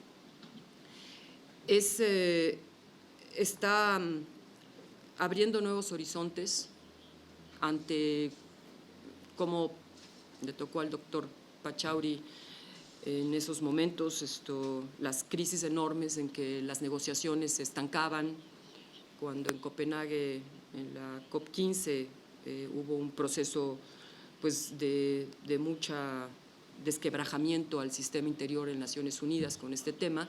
Está abriendo nuevos horizontes ante, como le tocó al doctor Pachauri en esos momentos, las crisis enormes en que las negociaciones se estancaban, cuando en Copenhague, en la COP15, hubo un proceso pues, de mucha desquebrajamiento al sistema interior en Naciones Unidas con este tema.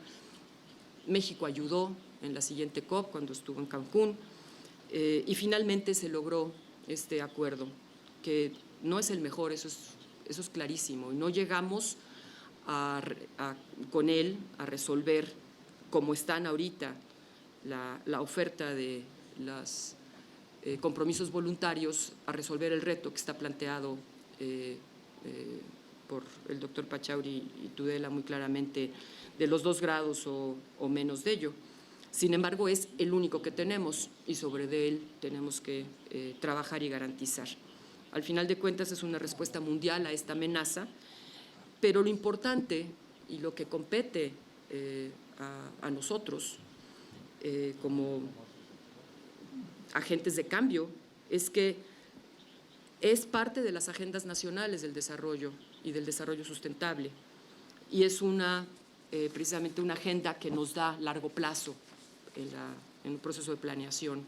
México ayudó en la siguiente COP cuando estuvo en Cancún y finalmente se logró este acuerdo, que no es el mejor, eso es clarísimo, y no llegamos con él a resolver como están ahorita la oferta de los compromisos voluntarios, a resolver el reto que está planteado por el doctor Pachauri y Tudela muy claramente, de los 2 grados o menos de ello. Sin embargo, es el único que tenemos y sobre él tenemos que trabajar y garantizar. Al final de cuentas es una respuesta mundial a esta amenaza, pero lo importante y lo que compete a nosotros como agentes de cambio es que es parte de las agendas nacionales del desarrollo y del desarrollo sustentable y es precisamente una agenda que nos da largo plazo en un proceso de planeación.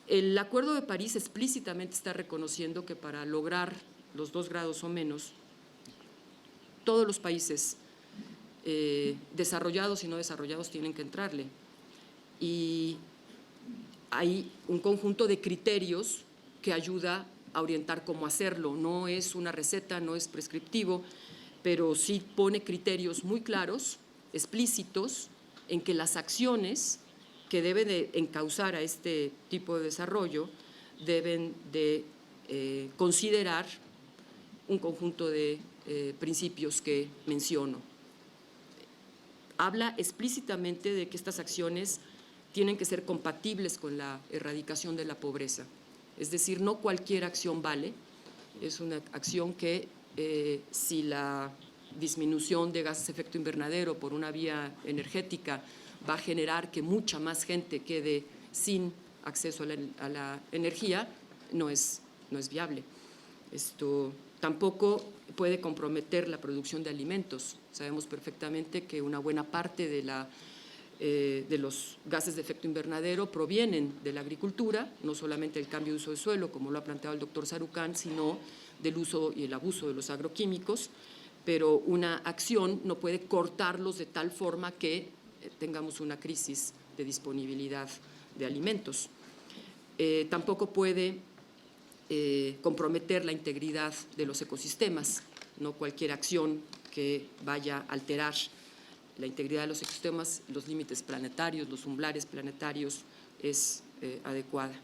El Acuerdo de París explícitamente está reconociendo que para lograr los 2 grados o menos, todos los países desarrollados y no desarrollados tienen que entrarle. Y hay un conjunto de criterios que ayuda a orientar cómo hacerlo. No es una receta, no es prescriptivo, pero sí pone criterios muy claros, explícitos, en que las acciones que deben de encauzar a este tipo de desarrollo deben de considerar un conjunto de principios que menciono. Habla explícitamente de que estas acciones tienen que ser compatibles con la erradicación de la pobreza. Es decir, no cualquier acción vale, es una acción que si la disminución de gases de efecto invernadero por una vía energética va a generar que mucha más gente quede sin acceso a la energía, no es viable. Esto tampoco puede comprometer la producción de alimentos. Sabemos perfectamente que una buena parte de los gases de efecto invernadero provienen de la agricultura, no solamente del cambio de uso de suelo, como lo ha planteado el doctor Sarucán, sino del uso y el abuso de los agroquímicos, pero una acción no puede cortarlos de tal forma que tengamos una crisis de disponibilidad de alimentos. Tampoco puede comprometer la integridad de los ecosistemas, no cualquier acción que vaya a alterar la integridad de los ecosistemas, los límites planetarios, los umbrales planetarios es adecuada.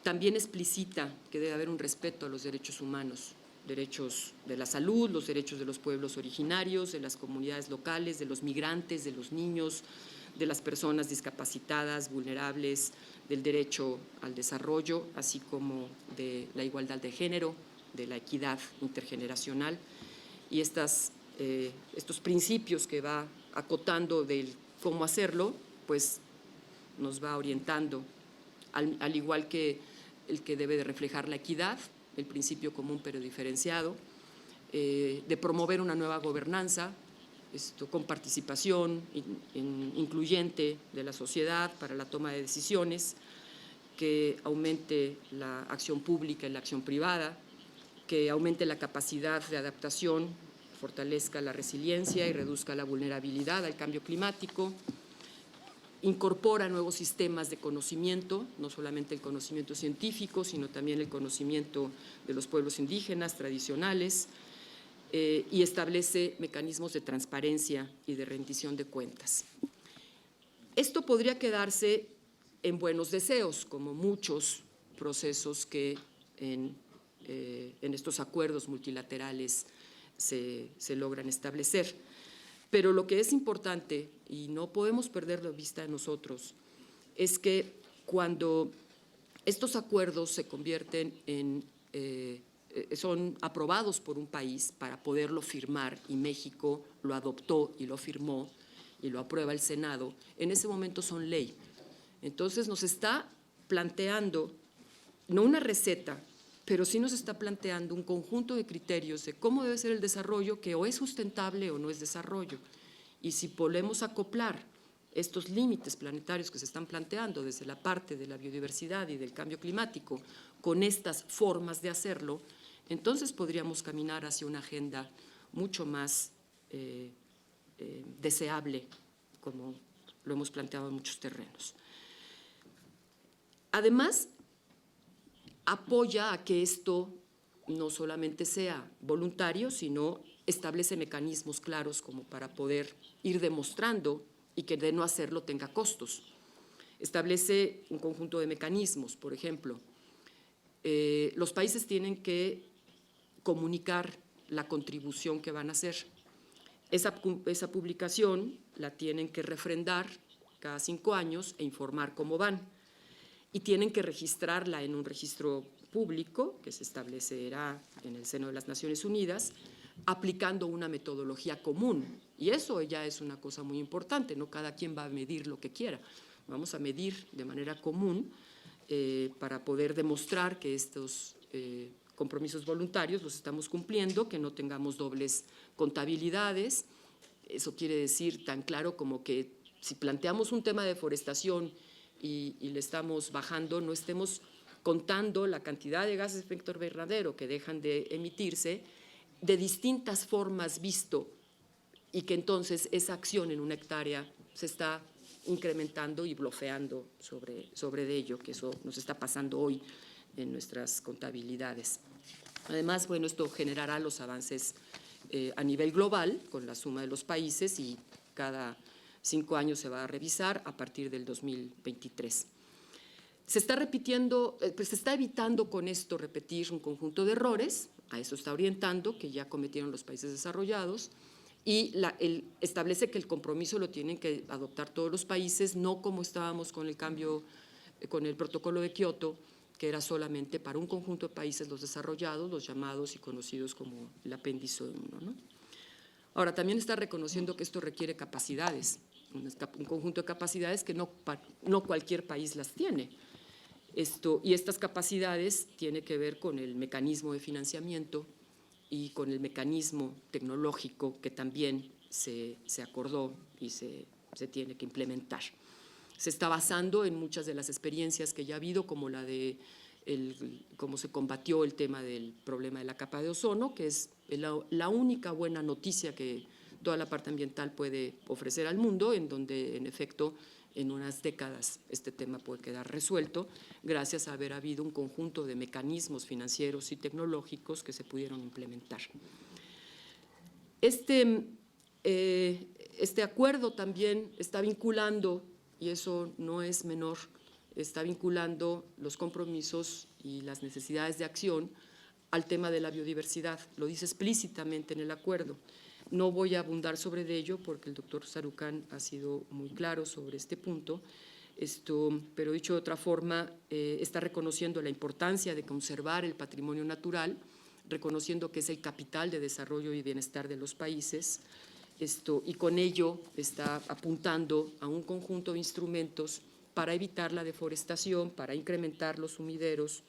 También explicita que debe haber un respeto a los derechos humanos, derechos de la salud, los derechos de los pueblos originarios, de las comunidades locales, de los migrantes, de los niños, de las personas discapacitadas, vulnerables, del derecho al desarrollo, así como de la igualdad de género, de la equidad intergeneracional y estos principios que va acotando del cómo hacerlo, pues nos va orientando, al igual que el que debe de reflejar la equidad, el principio común pero diferenciado, de promover una nueva gobernanza, con participación incluyente de la sociedad para la toma de decisiones, que aumente la acción pública y la acción privada, que aumente la capacidad de adaptación, fortalezca la resiliencia y reduzca la vulnerabilidad al cambio climático, incorpora nuevos sistemas de conocimiento, no solamente el conocimiento científico, sino también el conocimiento de los pueblos indígenas tradicionales, y establece mecanismos de transparencia y de rendición de cuentas. Esto podría quedarse en buenos deseos, como muchos procesos que en estos acuerdos multilaterales se logran establecer. Pero lo que es importante, y no podemos perderlo de vista de nosotros, es que cuando estos acuerdos se convierten en son aprobados por un país para poderlo firmar, y México lo adoptó y lo firmó y lo aprueba el Senado, en ese momento son ley. Entonces nos está planteando, no una receta, pero sí nos está planteando un conjunto de criterios de cómo debe ser el desarrollo, que o es sustentable o no es desarrollo. Y si podemos acoplar estos límites planetarios que se están planteando desde la parte de la biodiversidad y del cambio climático con estas formas de hacerlo, entonces podríamos caminar hacia una agenda mucho más deseable, como lo hemos planteado en muchos terrenos. Además, apoya a que esto no solamente sea voluntario, sino establece mecanismos claros como para poder ir demostrando y que de no hacerlo tenga costos. Establece un conjunto de mecanismos, por ejemplo, los países tienen que comunicar la contribución que van a hacer. Esa publicación la tienen que refrendar cada 5 años e informar cómo van. Y tienen que registrarla en un registro público que se establecerá en el seno de las Naciones Unidas, aplicando una metodología común. Y eso ya es una cosa muy importante, no cada quien va a medir lo que quiera. Vamos a medir de manera común para poder demostrar que estos compromisos voluntarios los estamos cumpliendo, que no tengamos dobles contabilidades. Eso quiere decir tan claro como que si planteamos un tema de deforestación y le estamos bajando, no estemos contando la cantidad de gases de efecto invernadero que dejan de emitirse de distintas formas visto, y que entonces esa acción en una hectárea se está incrementando y bloqueando sobre de ello, que eso nos está pasando hoy en nuestras contabilidades. Además, bueno, esto generará los avances a nivel global con la suma de los países, y cada 5 años se va a revisar a partir del 2023. Se está repitiendo, se está evitando con esto repetir un conjunto de errores, a eso está orientando, que ya cometieron los países desarrollados, y establece que el compromiso lo tienen que adoptar todos los países, no como estábamos con el cambio, con el protocolo de Kioto, que era solamente para un conjunto de países, los desarrollados, los llamados y conocidos como el apéndice 1, ¿no? Ahora, también está reconociendo que esto requiere capacidades, un conjunto de capacidades que no cualquier país las tiene. Y estas capacidades tienen que ver con el mecanismo de financiamiento y con el mecanismo tecnológico que también se acordó y se tiene que implementar. Se está basando en muchas de las experiencias que ya ha habido, como la de cómo se combatió el tema del problema de la capa de ozono, que es la única buena noticia que toda la parte ambiental puede ofrecer al mundo, en donde, en efecto, en unas décadas este tema puede quedar resuelto gracias a haber habido un conjunto de mecanismos financieros y tecnológicos que se pudieron implementar. Este acuerdo también está vinculando, y eso no es menor, está vinculando los compromisos y las necesidades de acción al tema de la biodiversidad. Lo dice explícitamente en el acuerdo. No voy a abundar sobre ello porque el doctor Sarucán ha sido muy claro sobre este punto, pero dicho de otra forma, está reconociendo la importancia de conservar el patrimonio natural, reconociendo que es el capital de desarrollo y bienestar de los países, y con ello está apuntando a un conjunto de instrumentos para evitar la deforestación, para incrementar los sumideros,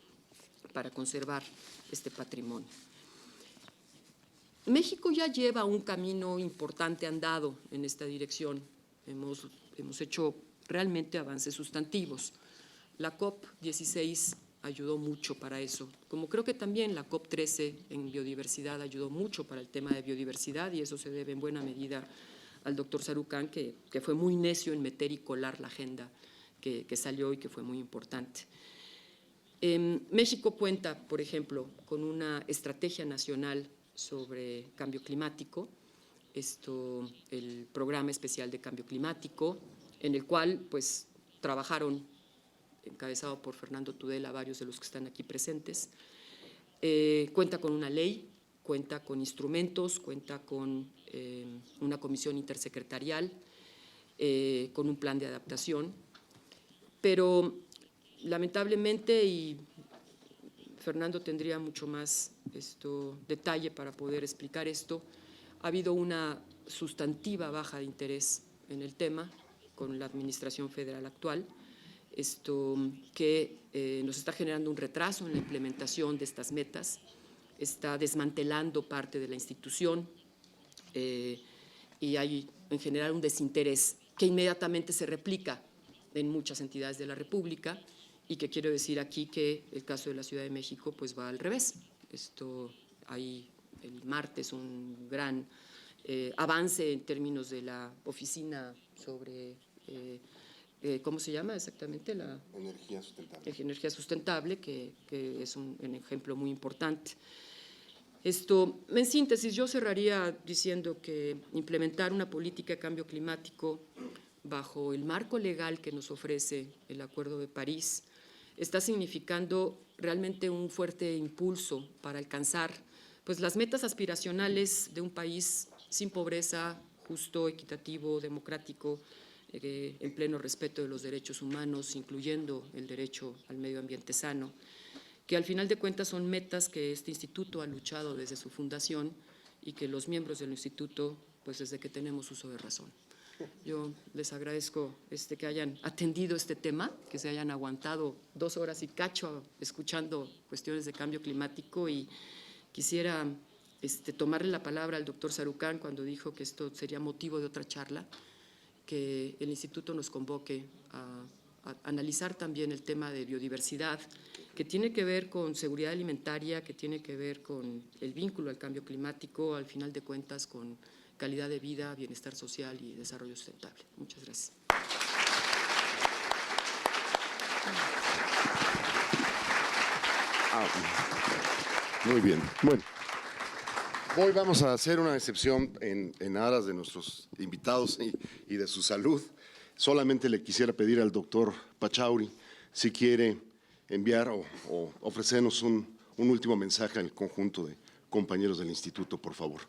para conservar este patrimonio. México ya lleva un camino importante andado en esta dirección. Hemos hecho realmente avances sustantivos. La COP16 ayudó mucho para eso, como creo que también la COP13 en biodiversidad ayudó mucho para el tema de biodiversidad, y eso se debe en buena medida al doctor Sarucán, que fue muy necio en meter y colar la agenda que salió y que fue muy importante. México cuenta, por ejemplo, con una estrategia nacional sobre cambio climático, el Programa Especial de Cambio Climático, en el cual pues trabajaron, encabezado por Fernando Tudela, varios de los que están aquí presentes. Cuenta con una ley, cuenta con instrumentos, cuenta con una comisión intersecretarial, con un plan de adaptación, pero lamentablemente y Fernando tendría mucho más detalle para poder explicar esto. Ha habido una sustantiva baja de interés en el tema con la administración federal actual, que nos está generando un retraso en la implementación de estas metas, está desmantelando parte de la institución y hay en general un desinterés que inmediatamente se replica en muchas entidades de la República y que quiero decir aquí que el caso de la Ciudad de México pues va al revés. Hay el martes un gran avance en términos de la oficina sobre ¿cómo se llama exactamente? La Energía sustentable. Energía sustentable, que es un ejemplo muy importante. En síntesis, yo cerraría diciendo que implementar una política de cambio climático bajo el marco legal que nos ofrece el Acuerdo de París está significando realmente un fuerte impulso para alcanzar pues, las metas aspiracionales de un país sin pobreza, justo, equitativo, democrático, en pleno respeto de los derechos humanos, incluyendo el derecho al medio ambiente sano, que al final de cuentas son metas que este instituto ha luchado desde su fundación y que los miembros del instituto, pues desde que tenemos uso de razón. Yo les agradezco que hayan atendido este tema, que se hayan aguantado 2 horas y cacho escuchando cuestiones de cambio climático, y quisiera tomarle la palabra al doctor Sarucán cuando dijo que esto sería motivo de otra charla, que el instituto nos convoque a analizar también el tema de biodiversidad, que tiene que ver con seguridad alimentaria, que tiene que ver con el vínculo al cambio climático, al final de cuentas con calidad de vida, bienestar social y desarrollo sustentable. Muchas gracias. Muy bien. Bueno, hoy vamos a hacer una excepción en aras de nuestros invitados y de su salud. Solamente le quisiera pedir al doctor Pachauri si quiere enviar o ofrecernos un último mensaje al conjunto de compañeros del instituto, por favor.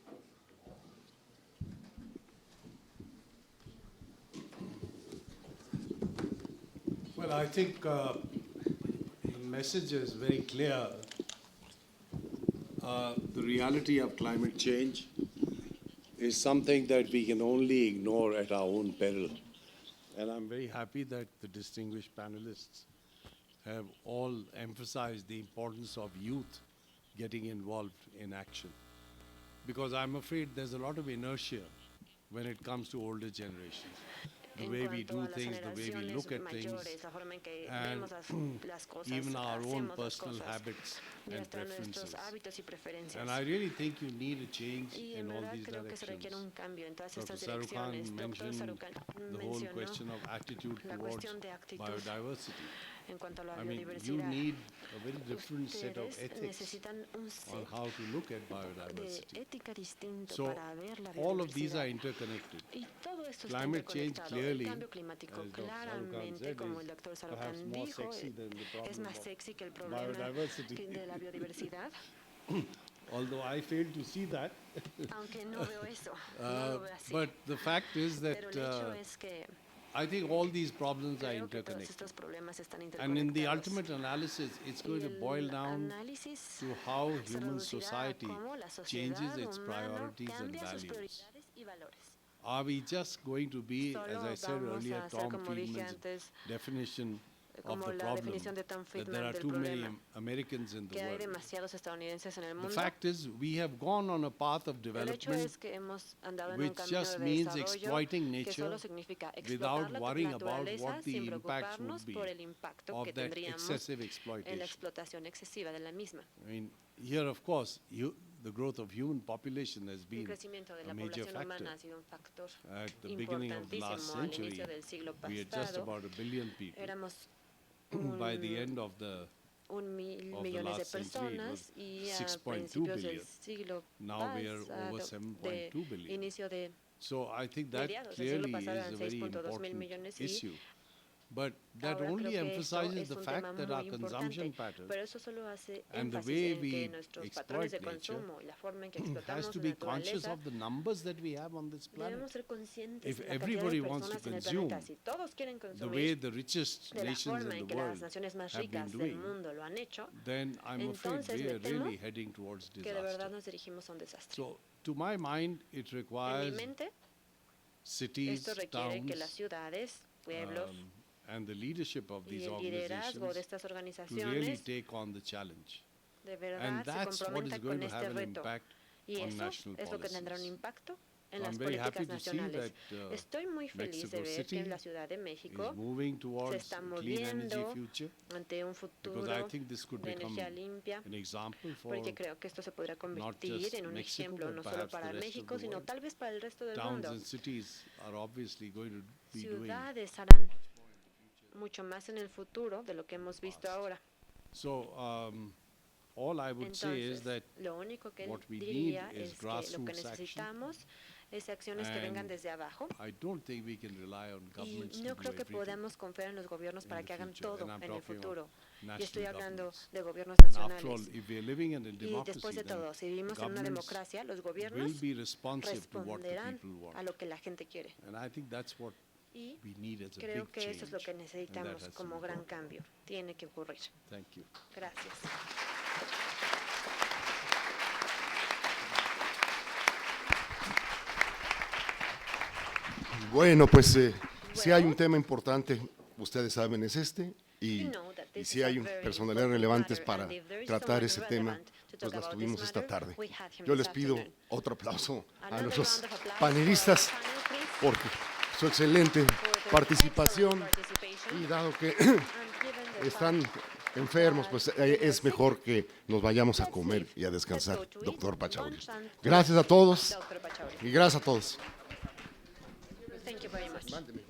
Well, I think the message is very clear. The reality of climate change is something that we can only ignore at our own peril. And I'm very happy that the distinguished panelists have all emphasized the importance of youth getting involved in action. Because I'm afraid there's a lot of inertia when it comes to older generations. The way we do things, the way we look at things, and even our own personal habits and preferences. And I really think you need a change in all these directions. Dr. Sarukan mentioned the whole question of attitude towards biodiversity. I mean, you need a very different set of ethics on how to look at biodiversity. So all of these are interconnected. Climate change clearly, as Dr. Sarukan said, is perhaps more sexy than the problem of biodiversity. Although I fail to see that. But the fact is that I think all these problems are interconnected. And in the ultimate analysis, it's going to boil down to how human society changes its priorities and values. Are we just going to be, as I said earlier, Tom Friedman's definition of the problem, that there are too many Americans in the world? The fact is, we have gone on a path of development which just means exploiting nature without worrying about what the impacts would be of that excessive exploitation. I mean, here, of course, the growth of human population has been a major factor. At the beginning of the last century, we had just about 1 billion people. By the end of the last century, it was 6.2 billion. Now we are over 7.2 billion. So I think that clearly is a very important issue. But that Ahora only creo que esto emphasizes es the un fact tema that our muy consumption importante, pattern pero eso solo hace and the énfasis way en que we nuestros exploit patrones de nature consumo y la forma en que has explotamos to la be conscious naturaleza, of the numbers that we have on this planet. debemos ser conscientes If de la cantidad everybody de wants to personas en el planeta. consume Si todos quieren the way consumir the richest de la nations forma in en the que las world naciones más have been ricas del doing, mundo lo han hecho, then I'm afraid entonces we me are temo really heading towards que de verdad disaster. nos dirigimos a un desastre. So, to my mind, it En mi requires mente, cities, esto requiere que las towns, ciudades, pueblos and the leadership of y these el liderazgo de organizations estas to really organizaciones take on the challenge. de And verdad se that's what is comprometan going con to este have an reto. impact Y on eso national es lo que tendrá un policies. impacto en So las I'm very happy políticas to see nacionales. that Estoy muy feliz de Mexico ver que City la Ciudad de is México moving se towards está a clean energy moviendo future, ante un because futuro I think this could de become energía limpia, an example for porque creo que esto se podrá just convertir en un Mexico, ejemplo but no solo perhaps para the rest of México, the sino world. tal vez para el resto del Towns mundo. and cities are obviously going to be doing. Ciudades harán mucho más en el futuro de lo que hemos visto ahora. So all I would say is Entonces, that lo único que what we diría need is es que lo que grassroots action, necesitamos es acciones que vengan and desde abajo. I don't think we can rely on Y governments no to do creo que everything. podamos confiar en los gobiernos in para the que hagan future, todo and I'm en el talking of futuro. Y national estoy hablando governments. de gobiernos And after all, nacionales. if we are living in a Y democracy, después de then todo, si vivimos en una governments democracia, los will gobiernos be responsive to what the responderán people want. a lo que la gente quiere. And I think that's what Y we need as a creo big que eso es lo change, que and that necesitamos has to como be gran done. cambio. Tiene que ocurrir. Thank you. Gracias. Bueno, pues si hay un tema importante, ustedes saben, es este, y si hay personalidades relevantes para tratar ese tema, pues las tuvimos esta tarde. Yo les pido otro aplauso a nuestros panelistas por su excelente participación, y dado que están enfermos, pues es mejor que nos vayamos a comer y a descansar, doctor Pachauri. Gracias a todos y gracias a todos. Thank you very much. Mándeme.